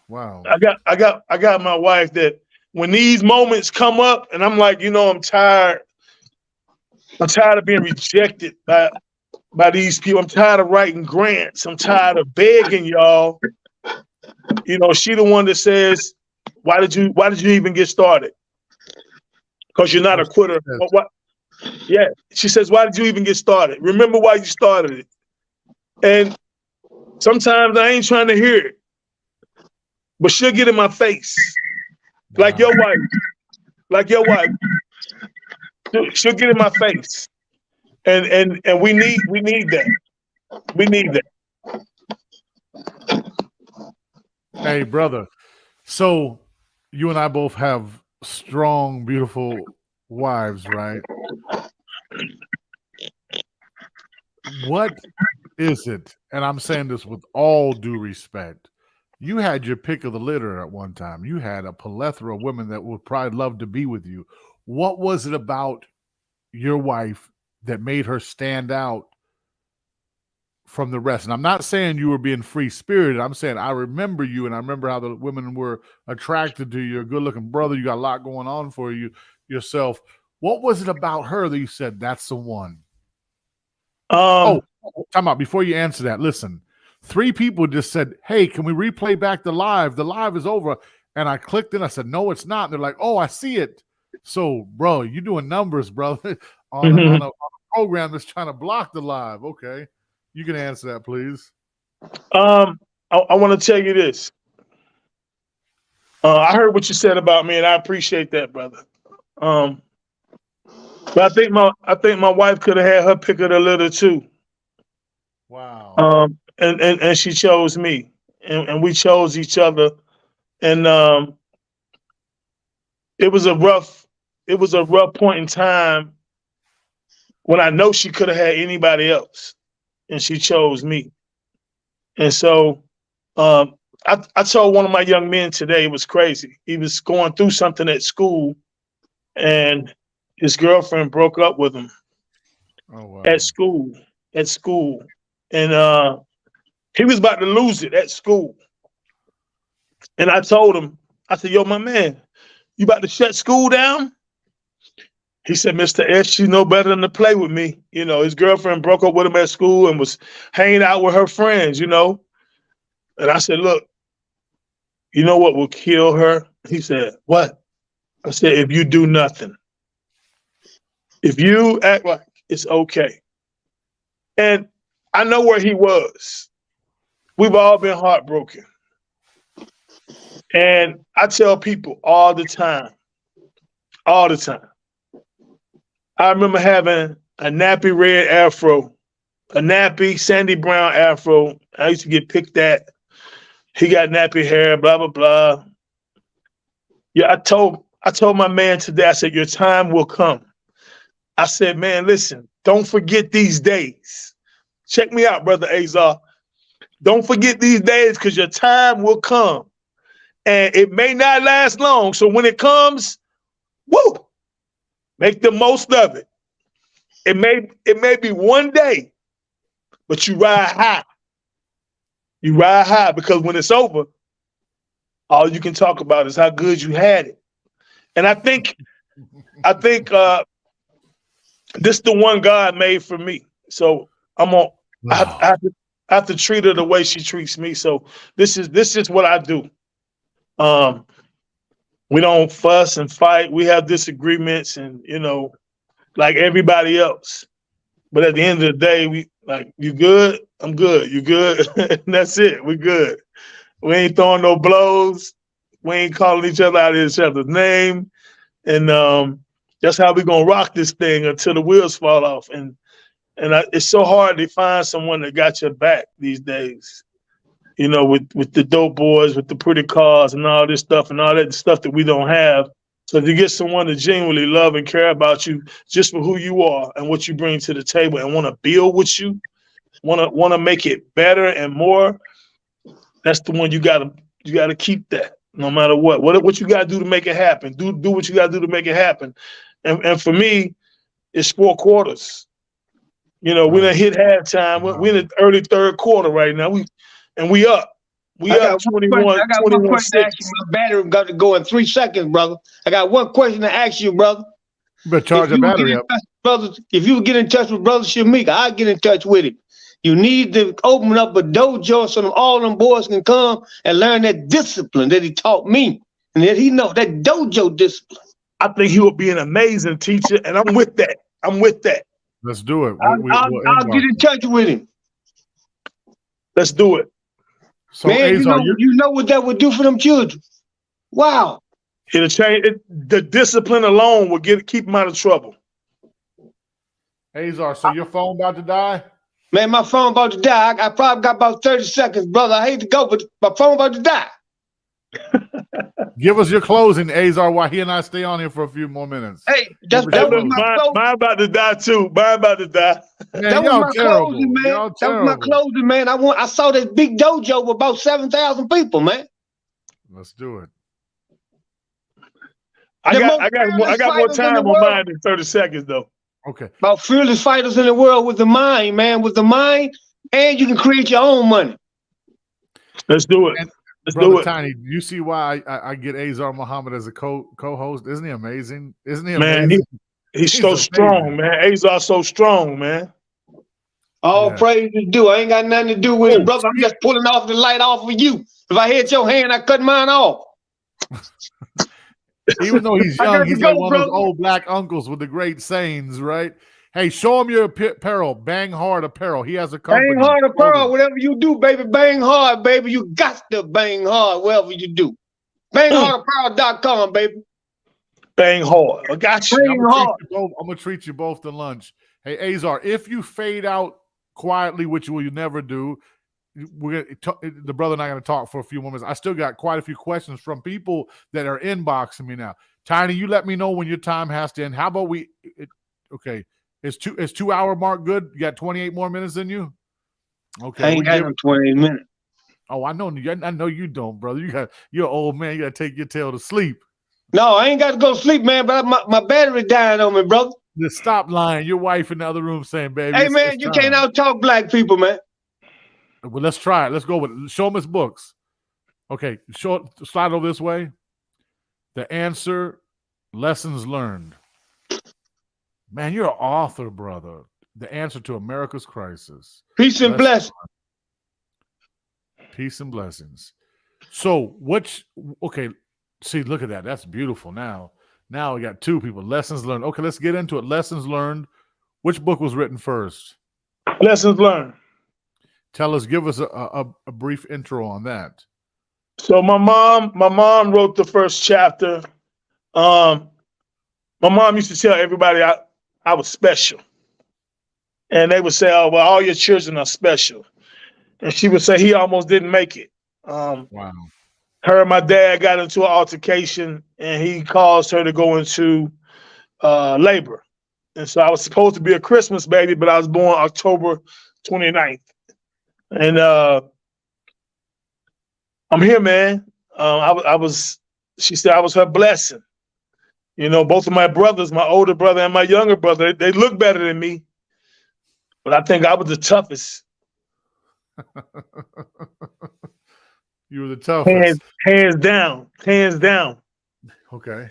A: wow.
B: I got my wife that when these moments come up and I'm like, you know, I'm tired of being rejected by these people. I'm tired of writing grants. I'm tired of begging y'all. You know, she the one that says, why did you even get started? Because you're not a quitter. What? Yeah. She says, why did you even get started? Remember why you started it. And sometimes I ain't trying to hear it. But she'll get in my face. Like your wife. She'll get in my face. And we need that. We need that.
A: Hey, brother. So you and I both have strong, beautiful wives, right? What is it? And I'm saying this with all due respect. You had your pick of the litter at one time. You had a plethora of women that would probably love to be with you. What was it about your wife that made her stand out from the rest? And I'm not saying you were being free-spirited. I'm saying I remember you, and I remember how the women were attracted to you. You're a good-looking brother. You got a lot going on for you yourself. What was it about her that you said, that's the one? Time out. Before you answer that, listen. 3 people just said, hey, can we replay back the live? The live is over. And I clicked in. I said, no, it's not. And they're like, oh, I see it. So, bro, you're doing numbers, brother, on a program that's trying to block the live. Okay. You can answer that, please.
B: I want to tell you this. I heard what you said about me, and I appreciate that, brother. But I think my wife could have had her pick of the litter too.
A: Wow.
B: And she chose me, and we chose each other, and it was a rough point in time when I know she could have had anybody else, and she chose me. And so I told one of my young men today, it was crazy. He was going through something at school, and his girlfriend broke up with him.
A: Oh, wow.
B: At school. And he was about to lose it at school. And I told him, I said, yo, my man, you about to shut school down? He said, Mr. S, you know better than to play with me. You know, his girlfriend broke up with him at school and was hanging out with her friends, you know. And I said, look, you know what will kill her? He said, what? I said, if you do nothing. If you act like it's okay. And I know where he was. We've all been heartbroken. And I tell people all the time. I remember having a nappy red afro, a nappy Sandy Brown afro. I used to get picked at. He got nappy hair, blah, blah, blah. Yeah, I told my man today, I said, your time will come. I said, man, listen, don't forget these days. Check me out, Brother Azar. Don't forget these days because your time will come. And it may not last long. So when it comes, woo, make the most of it. It may be one day, but you ride high. You ride high because when it's over, all you can talk about is how good you had it. And I think this is the one God made for me. So I have to treat her the way she treats me. So this is what I do. We don't fuss and fight. We have disagreements and, you know, like everybody else. But at the end of the day, we like, you good? I'm good. You good? And that's it. We good. We ain't throwing no blows. We ain't calling each other out of each other's name. And that's how we going to rock this thing until the wheels fall off. And it's so hard to find someone that got your back these days. You know, with the dope boys, with the pretty cars and all this stuff and all that stuff that we don't have. So to get someone to genuinely love and care about you just for who you are and what you bring to the table and want to build with you, wanna make it better and more, that's the one you gotta keep that no matter what. What you gotta do to make it happen. Do what you gotta do to make it happen. And for me, it's 4 quarters. We done hit halftime. We're in the early third quarter right now. We up. We up 21.
C: I got one question to ask you. My battery got to go in 3 seconds, brother. I got one question to ask you, brother.
A: But charge your battery up.
C: If you get in touch with Brother Shamika, I'll get in touch with him. You need to open up a dojo so all them boys can come and learn that discipline that he taught me. And that he know that dojo discipline.
B: I think he would be an amazing teacher, and I'm with that.
A: Let's do it.
C: I'll get in touch with him.
B: Let's do it.
A: So,
C: man,
A: Azar,
C: you know what that would do for them children. Wow.
B: It'll change the discipline alone will keep them out of trouble.
A: Azar, so your phone about to die?
C: Man, my phone about to die. I probably got about 30 seconds, brother. I hate to go, but my phone about to die.
A: Give us your closing, Azar, while he and I stay on here for a few more minutes.
C: Hey, that was my closing.
B: Mine about to die too.
A: Man,
C: that was my closing, man. That was my closing, man. I saw this big dojo with about 7,000 people, man.
A: Let's do it.
B: I got more time on mine than 30 seconds, though.
A: Okay.
C: About fearless fighters in the world with the mind, man. With the mind, and you can create your own money.
B: Let's do it. Let's
A: Brother
B: do it.
A: Tiny, do you see why I get Azar Muhammad as a co-host? Isn't he amazing?
B: Man, he's so strong, man. Azar's so strong, man.
C: All praise is due. I ain't got nothing to do with it, brother. I'm just pulling off the light off of you. If I hit your hand, I cut mine off.
A: Even though he's young, he's like one of those old black uncles with the great sayings, right? Hey, show him your apparel. Bang Hard Apparel. He has a company.
C: Bang Hard Apparel. Whatever you do, baby, bang hard, baby. You got to bang hard whatever you do. BangHardApparel.com, baby.
B: Bang hard. I got you.
C: Bang hard.
A: I'm going to treat you both to lunch. Hey, Azar, if you fade out quietly, which you never do, the brother and I are going to talk for a few moments. I still got quite a few questions from people that are inboxing me now. Tiny, you let me know when your time has to end. How about okay. Is 2 hour mark good? You got 28 more minutes than you? Okay.
C: I ain't got no 28 minutes.
A: Oh, I know you don't, brother. You're an old man. You got to take your tail to sleep.
C: No, I ain't got to go to sleep, man, but my battery dying on me, brother.
A: Just stop lying. Your wife in the other room saying, baby.
C: Hey, man, you can't out-talk black people, man.
A: Well, let's try it. Let's go with it. Show him his books. Okay, slide over this way. The Answer, Lessons Learned. Man, you're an author, brother. The Answer to America's Crisis.
C: Peace and blessings.
A: Peace and blessings. So, see, look at that. That's beautiful. Now we got 2 people. Lessons learned. Okay, let's get into it. Lessons learned. Which book was written first?
B: Lessons learned.
A: Give us a brief intro on that.
B: So my mom wrote the first chapter. My mom used to tell everybody I was special. And they would say, oh, well, all your children are special. And she would say he almost didn't make it.
A: Wow.
B: Her and my dad got into an altercation, and he caused her to go into labor. And so I was supposed to be a Christmas baby, but I was born October 29th. And I'm here, man. She said I was her blessing. Both of my brothers, my older brother and my younger brother, they look better than me. But I think I was the toughest.
A: You were the toughest.
B: Hands down. Hands down.
A: Okay.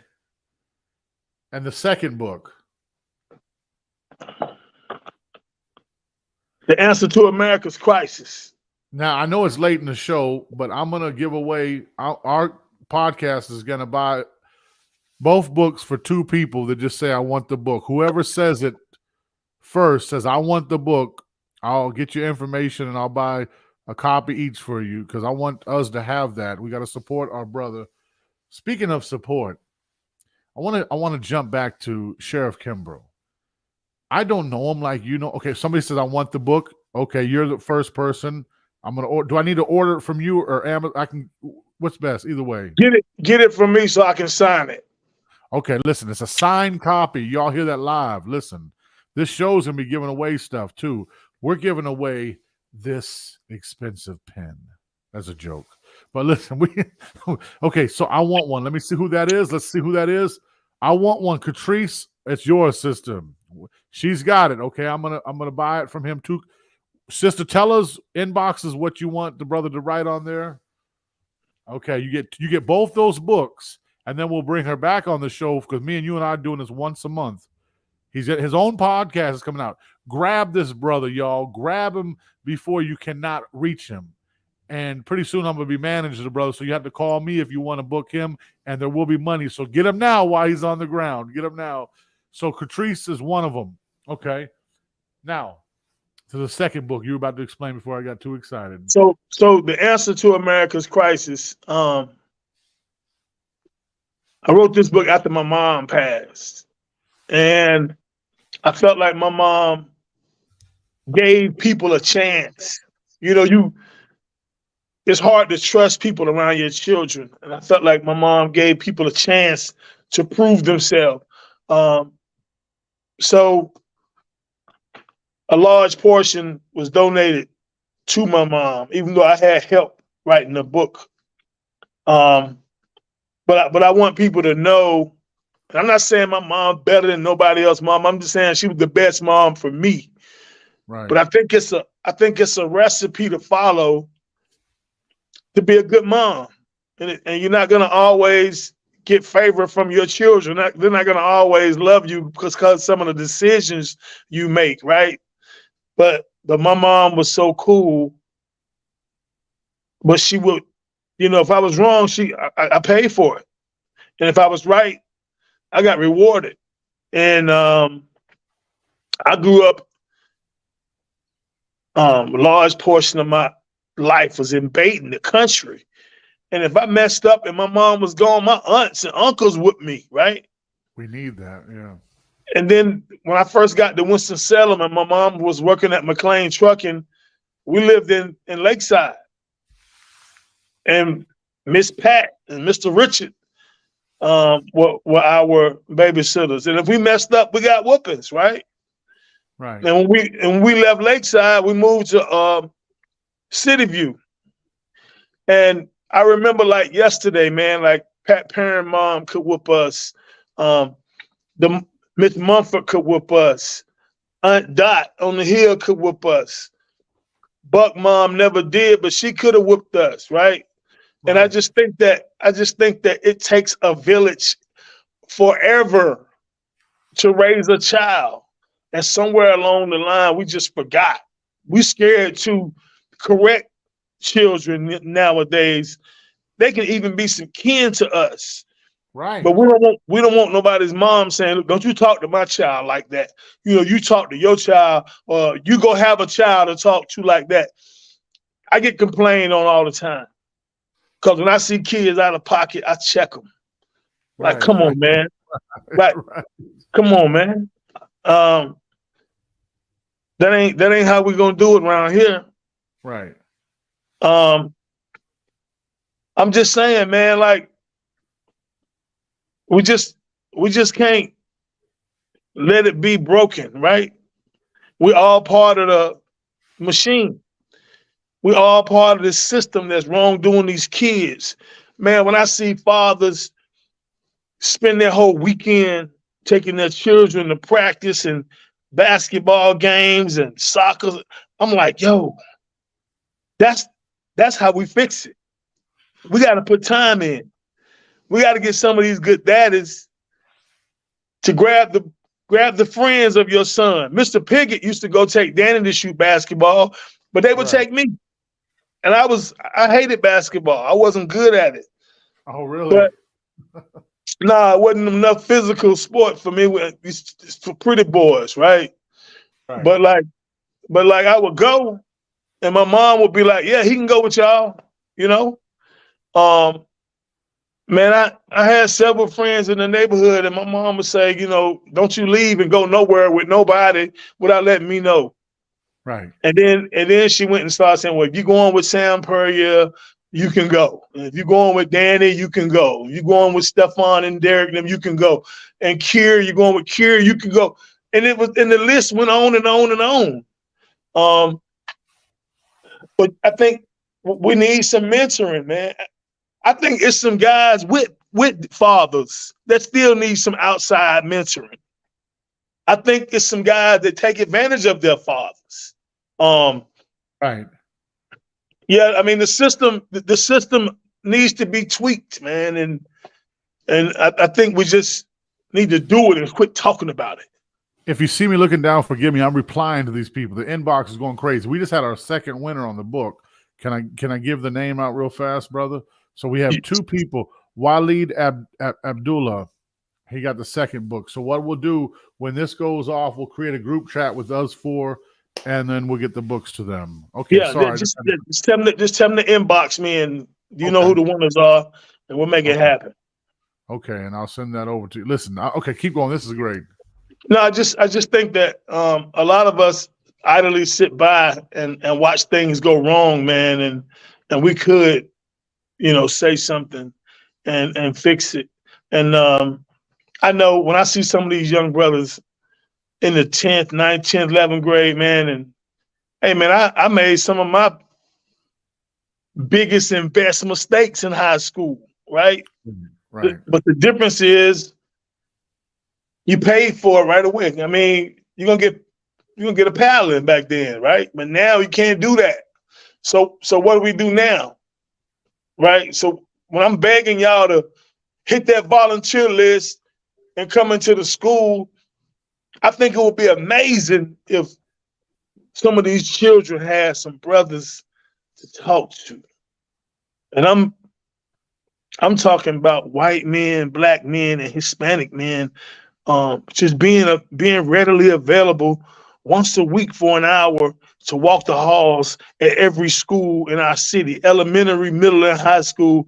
A: And the second book?
B: The Answer to America's Crisis.
A: Now, I know it's late in the show, but I'm going to give away, our podcast is going to buy both books for 2 people that just say, I want the book. Whoever says it first says, I want the book, I'll get your information and I'll buy a copy each for you because I want us to have that. We got to support our brother. Speaking of support, I want to jump back to Sheriff Kimbrough. I don't know him like you know. Okay, somebody says I want the book. Okay, you're the first person. I'm gonna order. Do I need to order it from you or Amazon? I can. What's best? Either way.
B: Get it from me so I can sign it.
A: Okay, listen. It's a signed copy. Y'all hear that live? Listen, this show's gonna be giving away stuff too. We're giving away this expensive pen. As a joke. But listen, okay, so I want one. Let me see who that is. Let's see who that is. I want one. Catrice, it's your system. She's got it. Okay, I'm gonna buy it from him too. Sister, tell us inboxes what you want the brother to write on there. Okay, you get both those books, and then we'll bring her back on the show because me and you and I are doing this once a month. He's got his own podcast is coming out. Grab this brother, y'all. Grab him before you cannot reach him. And pretty soon I'm going to be managing the brother, so you have to call me if you want to book him, and there will be money. So get him now while he's on the ground. Get him now. So Catrice is one of them. Okay. Now, to the second book you were about to explain before I got too excited.
B: So the answer to America's crisis, I wrote this book after my mom passed. And I felt like my mom gave people a chance. It's hard to trust people around your children. And I felt like my mom gave people a chance to prove themselves. So a large portion was donated to my mom, even though I had help writing the book. But I want people to know, and I'm not saying my mom better than nobody else mom. I'm just saying she was the best mom for me.
A: Right.
B: But I think it's a recipe to follow to be a good mom. And you're not going to always get favor from your children. They're not going to always love you because of some of the decisions you make, right? But my mom was so cool. But she would, if I was wrong, I paid for it. And if I was right, I got rewarded. And I grew up, a large portion of my life was in Baton, the country. And if I messed up and my mom was gone, my aunts and uncles with me, right?
A: We need that, yeah.
B: And then when I first got to Winston-Salem and my mom was working at McLean Trucking, we lived in Lakeside. And Miss Pat and Mr. Richard were our babysitters. And if we messed up, we got whoopings, right?
A: Right.
B: And when we left Lakeside, we moved to City View. And I remember like yesterday, man, like Pat Perrin mom could whoop us. The Miss Mumford could whoop us. Aunt Dot on the hill could whoop us. Buck mom never did, but she could have whooped us, right? And I just think that it takes a village forever to raise a child. And somewhere along the line, we just forgot. We scared to correct children nowadays. They can even be some kin to us.
A: Right.
B: But we don't want nobody's mom saying, look, don't you talk to my child like that. You talk to your child, or you go have a child to talk to like that. I get complained on all the time. Because when I see kids out of pocket, I check them. Like, come on, man. Right. Come on, man. That ain't how we gonna do it around here.
A: Right.
B: I'm just saying, man, like we just can't let it be broken, right? We all part of the machine. We all part of this system that's wrongdoing these kids. Man, when I see fathers spend their whole weekend taking their children to practice and basketball games and soccer, I'm like, yo, that's how we fix it. We got to put time in. We got to get some of these good daddies to grab the friends of your son. Mr. Piggott used to go take Danny to shoot basketball, but they would take me. And I hated basketball. I wasn't good at it.
A: Oh, really?
B: But it wasn't enough physical sport for me. It's for pretty boys, right? But like I would go, and my mom would be like, "Yeah, he can go with y'all," Man, I had several friends in the neighborhood, and my mom would say, "Don't you leave and go nowhere with nobody without letting me know."
A: Right.
B: And then she went and started saying, "Well, if you're going with Sam Puryear, you can go. And if you're going with Danny, you can go. If you're going with Stefan and Derek, then you can go. And Kier, you're going with Kier, you can go." And the list went on and on and on. But I think we need some mentoring, man. I think it's some guys with fathers that still need some outside mentoring. I think it's some guys that take advantage of their fathers.
A: Right.
B: Yeah, I mean the system needs to be tweaked, man, and I think we just need to do it and quit talking about it.
A: If you see me looking down, forgive me. I'm replying to these people. The inbox is going crazy. We just had our second winner on the book. Can I give the name out real fast, brother? So we have two people. Waleed Abdullah. He got the second book. So what we'll do when this goes off, we'll create a group chat with us four, and then we'll get the books to them. Okay.
B: Yeah,
A: sorry.
B: just tell them to inbox me, and you know who the winners are, and we'll make it happen.
A: Okay, and I'll send that over to you. Listen, okay, keep going. This is great.
B: No, I just think that a lot of us idly sit by and watch things go wrong, man, and we could, say something and fix it. And I know when I see some of these young brothers in the 10th, 9th, 10th, 11th grade, man, and hey, man, I made some of my biggest and best mistakes in high school, right?
A: Right.
B: But the difference is you paid for it right away. I mean, you're gonna get a paddling back then, right? But now you can't do that. So what do we do now? Right? So when I'm begging y'all to hit that volunteer list and come into the school, I think it would be amazing if some of these children had some brothers to talk to. And I'm talking about white men, black men, and Hispanic men, just being readily available once a week for an hour to walk the halls at every school in our city, elementary, middle, and high school,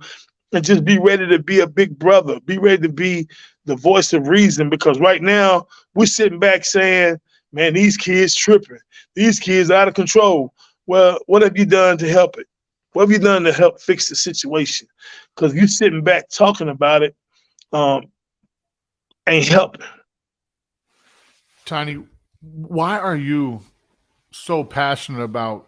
B: and just be ready to be a big brother, be ready to be the voice of reason. Because right now we're sitting back saying, man, these kids tripping. These kids out of control. Well, what have you done to help it? What have you done to help fix the situation? Because you sitting back talking about it ain't helping.
A: Tiny, why are you so passionate about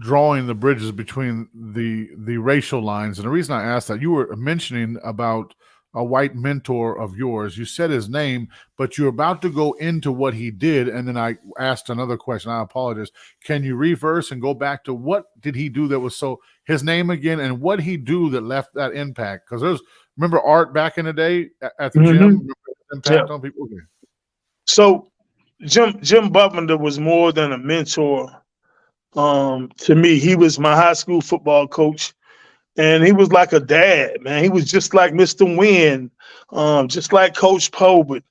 A: drawing the bridges between the racial lines? And the reason I asked that, you were mentioning about a white mentor of yours. You said his name, but you're about to go into what he did, and then I asked another question. I apologize. Can you reverse and go back to what did he do that was so, his name again, and what he do that left that impact? Because remember Art back in the day at the gym? Remember impact on people? Okay.
B: So Jim Butler was more than a mentor to me. He was my high school football coach. And he was like a dad, man. He was just like Mr. Wynn, just like Coach Poe. But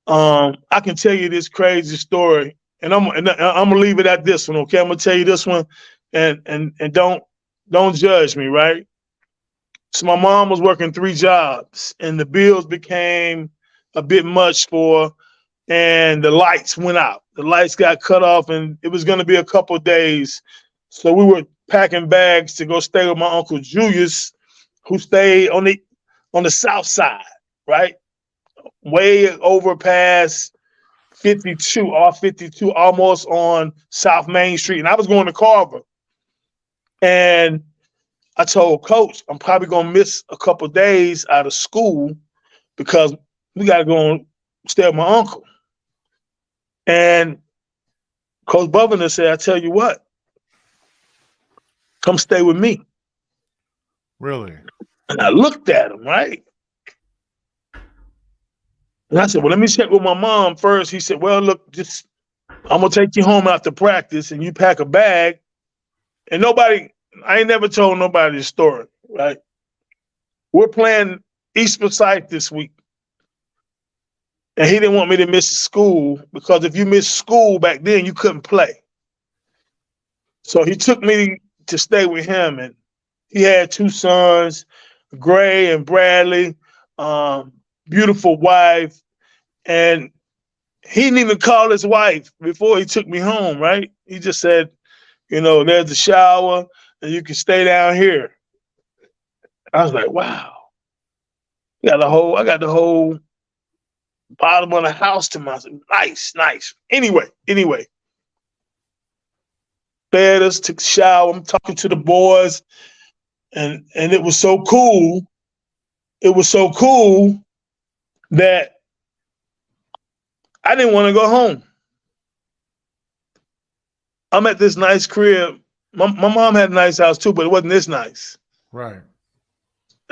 B: I can tell you this crazy story, and I'm gonna leave it at this one, okay? I'm gonna tell you this one, and don't judge me, right? So my mom was working 3 jobs, and the bills became a bit much for, and the lights went out. The lights got cut off, and it was gonna be a couple of days. So we were packing bags to go stay with my Uncle Julius, who stayed on the south side, right? Way over past 52, off 52, almost on South Main Street. And I was going to Carver. And I told Coach, I'm probably going to miss a couple of days out of school because we got to go and stay with my uncle. And Coach Butler said, I tell you what, come stay with me.
A: Really?
B: And I looked at him, right? And I said, well, let me check with my mom first. He said, well, look, I'm going to take you home after practice and you pack a bag. And I ain't never told nobody the story, right? We're playing East Forsyth this week. And he didn't want me to miss school because if you missed school back then, you couldn't play. So he took me to stay with him, and he had 2 sons, Gray and Bradley, beautiful wife, and he didn't even call his wife before he took me home, right? He just said, there's the shower, and you can stay down here. I was like, wow. I got the whole bottom of the house to myself. Nice. Anyway, the fed us, took a shower. I'm talking to the boys, and it was so cool. It was so cool that I didn't want to go home. I'm at this nice crib. My mom had a nice house too, but it wasn't this nice.
A: Right.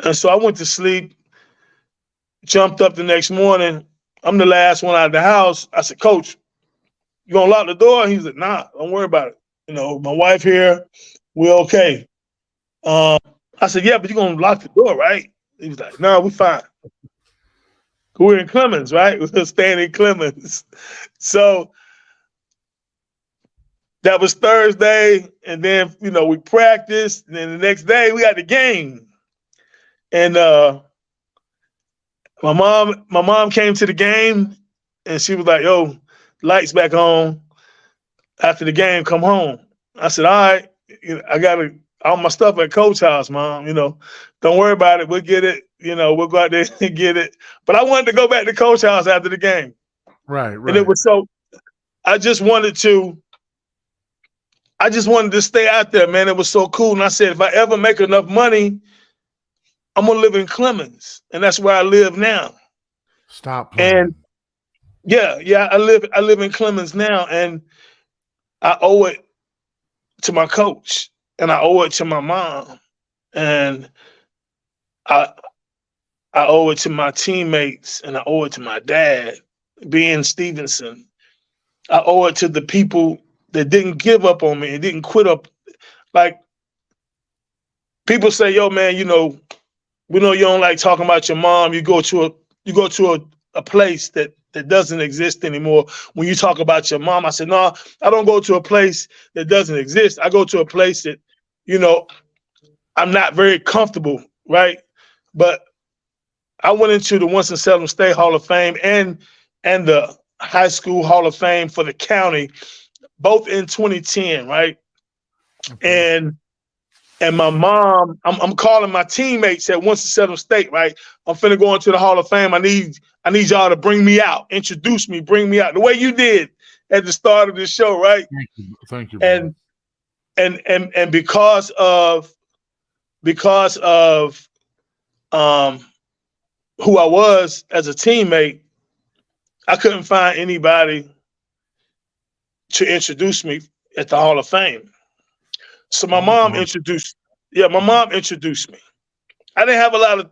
B: And so I went to sleep, jumped up the next morning. I'm the last one out of the house. I said, Coach, you gonna lock the door? He was like, nah, don't worry about it. You know, my wife here, we're okay. I said, yeah, but you're gonna lock the door, right? He was like, no, we're fine. We're in Clemens, right? We're staying in Clemens. So that was Thursday, and then we practiced, and then the next day we got the game. And my mom came to the game, and she was like, yo, lights back on. After the game, come home. I said, all right, I got all my stuff at Coach's house, Mom. Don't worry about it. We'll get it. We'll go out there and get it. But I wanted to go back to Coach's house after the game.
A: Right.
B: And it was I just wanted to stay out there, man. It was so cool. And I said, if I ever make enough money, I'm gonna live in Clemens, and that's where I live now.
A: Stop playing.
B: And yeah, I live in Clemens now, and I owe it to my coach, and I owe it to my mom, and I owe it to my teammates, and I owe it to my dad, being Stevenson. I owe it to the people that didn't give up on me and didn't quit up. Like, people say, yo, man, we know you don't like talking about your mom. You go to a place that doesn't exist anymore. When you talk about your mom, I said, no, I don't go to a place that doesn't exist. I go to a place that, I'm not very comfortable, right? But I went into the Winston-Salem State Hall of Fame and the High School Hall of Fame for the county, both in 2010, right? Okay. And my mom, I'm calling my teammates at Winston-Salem State, right? I'm finna go into the Hall of Fame. I need y'all to bring me out, introduce me, bring me out, the way you did at the start of the show, right?
A: Thank you.
B: And because of who I was as a teammate, I couldn't find anybody to introduce me at the Hall of Fame. So my mom introduced me. I didn't have a lot of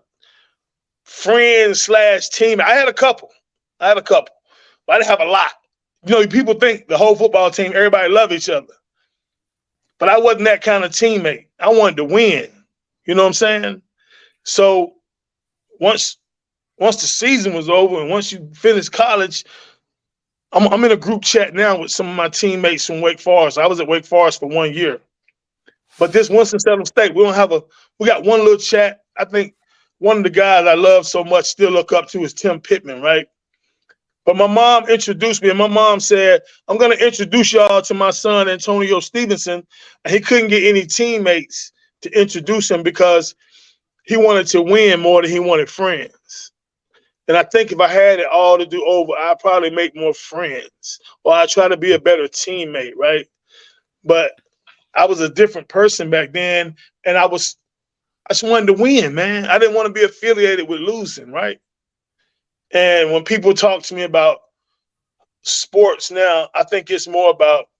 B: friends / team. I had a couple, but I didn't have a lot. People think the whole football team, everybody love each other. But I wasn't that kind of teammate. I wanted to win. You know what I'm saying? So once the season was over and once you finish college, I'm in a group chat now with some of my teammates from Wake Forest. I was at Wake Forest for 1 year. But this Winston-Salem State, we got one little chat. I think one of the guys I love so much, still look up to, is Tim Pittman, right? But my mom introduced me, and my mom said, I'm going to introduce y'all to my son, Antonio Stevenson. And he couldn't get any teammates to introduce him because he wanted to win more than he wanted friends. And I think if I had it all to do over, I'd probably make more friends, or I'd try to be a better teammate, right? But I was a different person back then, and I just wanted to win, man. I didn't want to be affiliated with losing, right? And when people talk to me about sports now, I think it's more about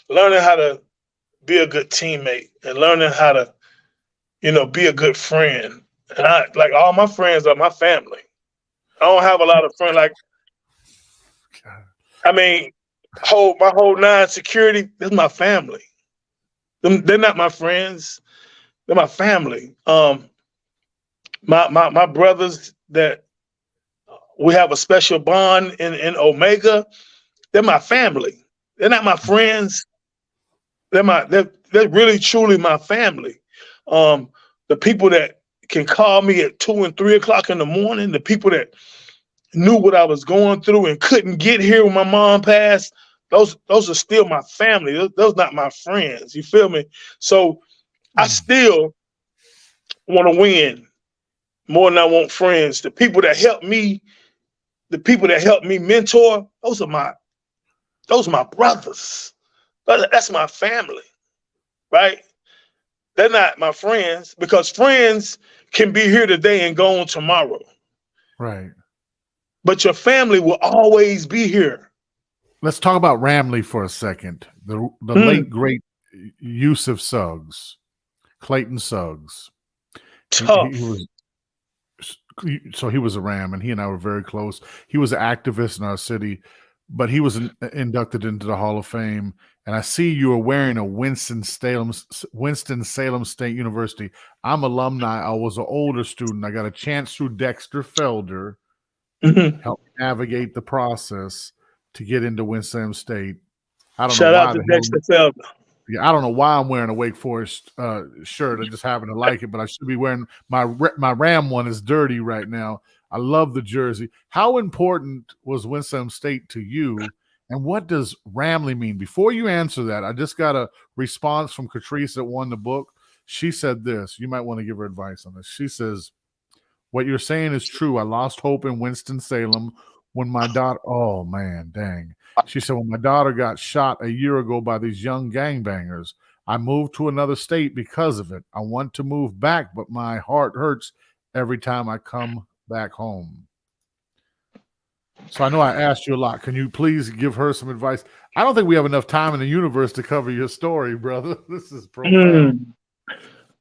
B: learning how to be a good teammate and learning how to, be a good friend. And all my friends are my family. I don't have a lot of friends. My whole 9 security, that's my family. They're not my friends. They're my family. My brothers that we have a special bond in Omega, they're my family. They're not my friends. They're really truly my family. The people that can call me at 2 and 3 o'clock in the morning, the people that knew what I was going through and couldn't get here when my mom passed, those are still my family. Those not my friends. You feel me? So I still want to win more than I want friends. The people that help me mentor, those are my brothers. That's my family. right? They're not my friends because friends can be here today and gone tomorrow.
A: Right.
B: But your family will always be here.
A: Let's talk about Ramley for a second. The late great Yusuf Suggs, Clayton Suggs.
B: Tough.
A: He was a Ram, and he and I were very close. He was an activist in our city, but he was inducted into the Hall of Fame. And I see you are wearing a Winston-Salem State University. I'm alumni. I was an older student. I got a chance through Dexter Felder, help navigate the process to get into Winston-Salem State. I don't know why.
B: Shout out to Dexter Felder.
A: Yeah, I don't know why I'm wearing a Wake Forest shirt. I just happen to like it, but I should be wearing my Ram one is dirty right now. I love the jersey. How important was Winston State to you, and what does Ramley mean? Before you answer that, I just got a response from Catrice that won the book. She said this. You might want to give her advice on this. She says, "What you're saying is true. I lost hope in Winston-Salem when my daughter, oh man, dang. She said, when my daughter got shot a year ago by these young gangbangers, I moved to another state because of it. I want to move back, but my heart hurts every time I come back home." So I know I asked you a lot. Can you please give her some advice? I don't think we have enough time in the universe to cover your story, brother. This is profound.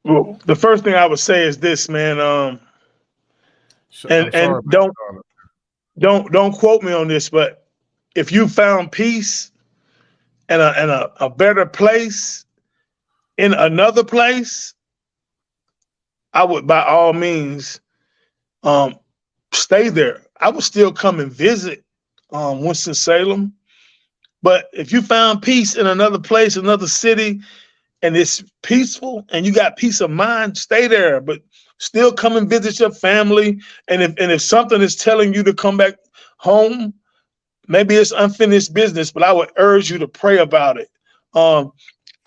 B: Well, the first thing I would say is this, man. And don't quote me on this, but if you found peace and a better place in another place, I would by all means stay there. I would still come and visit Winston-Salem. But if you found peace in another place, another city, and it's peaceful and you got peace of mind, stay there. But still come and visit your family. And if something is telling you to come back home, maybe it's unfinished business, but I would urge you to pray about it. I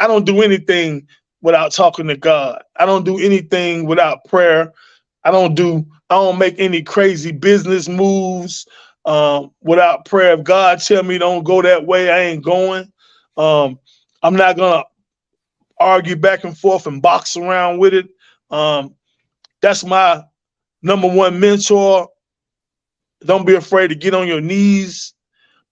B: don't do anything without talking to God. I don't do anything without prayer. I don't make any crazy business moves without prayer. If God tell me don't go that way, I ain't going. I'm not gonna argue back and forth and box around with it. That's my number one mentor. Don't be afraid to get on your knees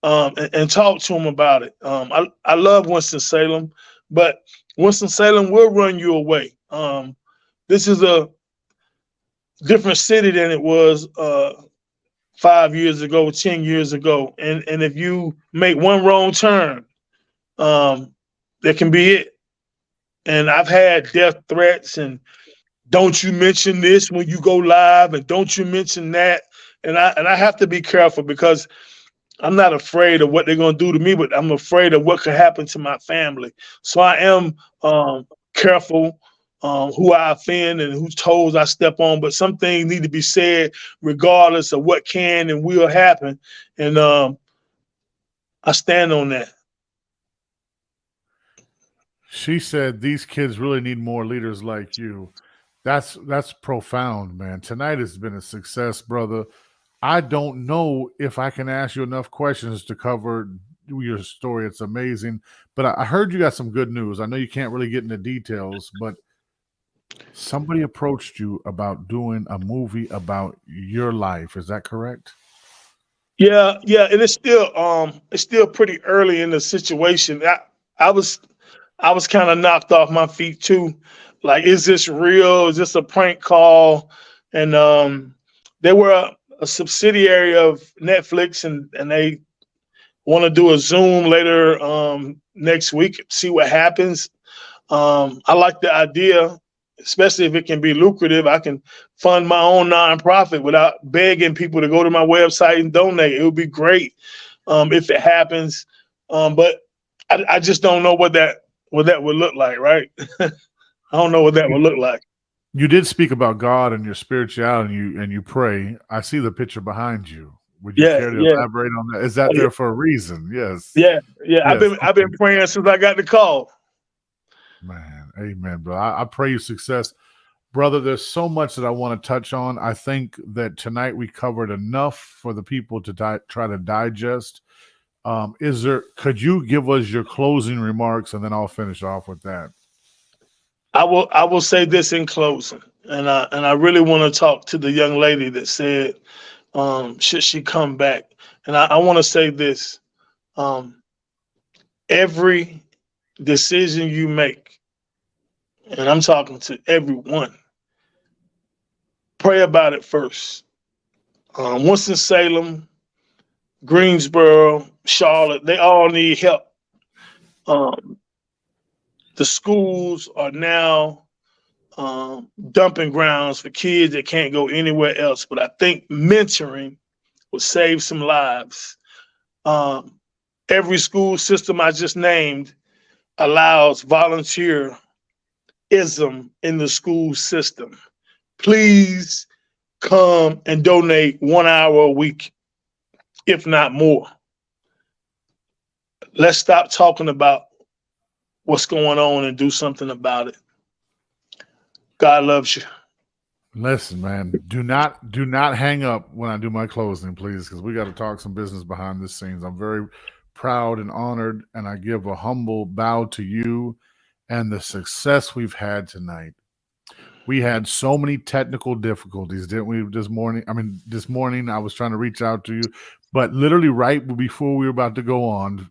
B: and talk to him about it. I love Winston-Salem, but Winston-Salem will run you away. This is a different city than it was 5 years ago, 10 years ago. And if you make one wrong turn, that can be it. And I've had death threats and don't you mention this when you go live and don't you mention that. And I have to be careful because I'm not afraid of what they're going to do to me, but I'm afraid of what could happen to my family. So I am careful who I offend and whose toes I step on, but some things need to be said regardless of what can and will happen. And I stand on that.
A: She said, these kids really need more leaders like you. That's profound, man. Tonight has been a success, brother. I don't know if I can ask you enough questions to cover your story. It's amazing. But I heard you got some good news. I know you can't really get into details, but somebody approached you about doing a movie about your life. Is that correct?
B: Yeah. And it's still pretty early in the situation. I was kind of knocked off my feet too. Like, is this real? Is this a prank call? And they were a subsidiary of Netflix, and they want to do a Zoom later next week, see what happens. I like the idea, especially if it can be lucrative. I can fund my own nonprofit without begging people to go to my website and donate. It would be great if it happens. But I just don't know what that would look like, right? I don't know what that would look like.
A: You did speak about God and your spirituality, and you pray. I see the picture behind you. Would you care to elaborate on that? Is that there for a reason? Yes.
B: Yeah. I've been praying since I got the call.
A: Man, amen, bro. I pray you success. Brother, there's so much that I want to touch on. I think that tonight we covered enough for the people to try to digest. Could you give us your closing remarks, and then I'll finish off with that?
B: I will say this in closing, and I really want to talk to the young lady that said, should she come back? And I want to say this: every decision you make, and I'm talking to everyone, pray about it first. Winston-Salem, Greensboro, Charlotte, they all need help. Um, the schools are now dumping grounds for kids that can't go anywhere else. But I think mentoring will save some lives. Every school system I just named allows volunteerism in the school system. Please come and donate 1 hour a week, if not more. Let's stop talking about what's going on and do something about it. God loves you.
A: Listen, man, do not hang up when I do my closing, please, because we got to talk some business behind the scenes. I'm very proud and honored, and I give a humble bow to you and the success we've had tonight. We had so many technical difficulties, didn't we, this morning? I mean, this morning I was trying to reach out to you, but literally right before we were about to go on,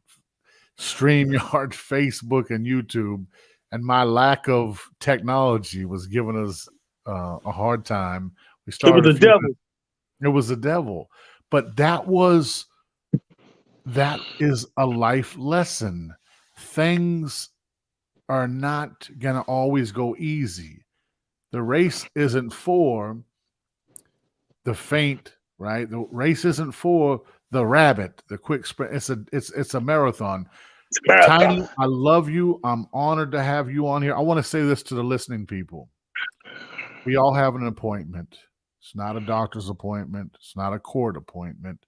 A: StreamYard, Facebook, and YouTube, and my lack of technology was giving us a hard time. We started.
B: It was the devil.
A: It was the devil, but that is a life lesson. Things are not gonna always go easy. The race isn't for the faint, right? The race isn't for the rabbit, the quick sprint. It's a marathon. Tiny, I love you. I'm honored to have you on here. I want to say this to the listening people. We all have an appointment. It's not a doctor's appointment. It's not a court appointment.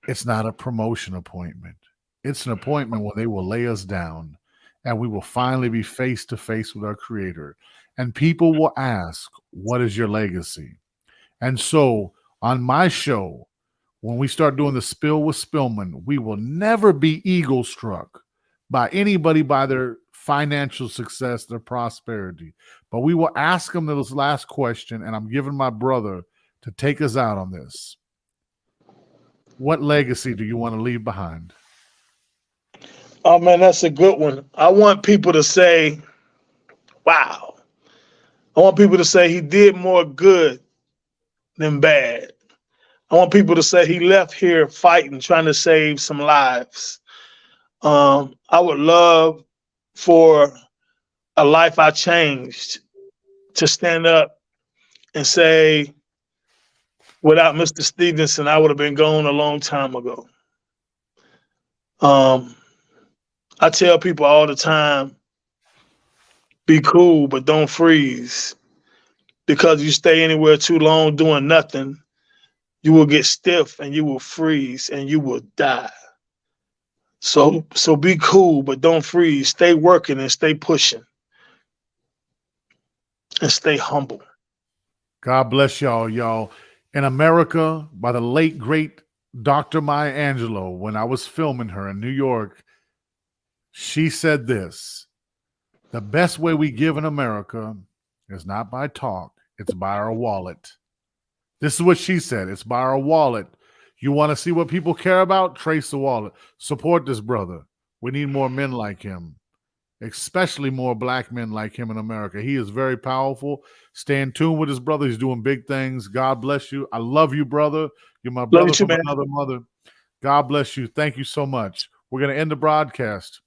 A: It's not a promotion appointment. It's an appointment where they will lay us down and we will finally be face to face with our Creator. And people will ask, what is your legacy? And so on my show, when we start doing the Spill with Spillman, we will never be ego struck by anybody, by their financial success, their prosperity. But we will ask them this last question, and I'm giving my brother to take us out on this. What legacy do you want to leave behind?
B: Oh, man, that's a good one. I want people to say, wow. I want people to say he did more good than bad. I want people to say he left here fighting, trying to save some lives. I would love for a life I changed to stand up and say, without Mr. Stevenson, I would have been gone a long time ago. I tell people all the time, be cool, but don't freeze. Because you stay anywhere too long doing nothing, you will get stiff and you will freeze and you will die. So be cool, but don't freeze. Stay working and stay pushing. And stay humble.
A: God bless y'all. In America, by the late, great Dr. Maya Angelou, when I was filming her in New York, she said this: the best way we give in America is not by talk, it's by our wallet. This is what she said. It's by our wallet. You want to see what people care about? Trace the wallet. Support this brother. We need more men like him, especially more black men like him in America. He is very powerful. Stay in tune with his brother. He's doing big things. God bless you. I love you, brother. You're my brother from another mother. God bless you. Thank you so much. We're going to end the broadcast.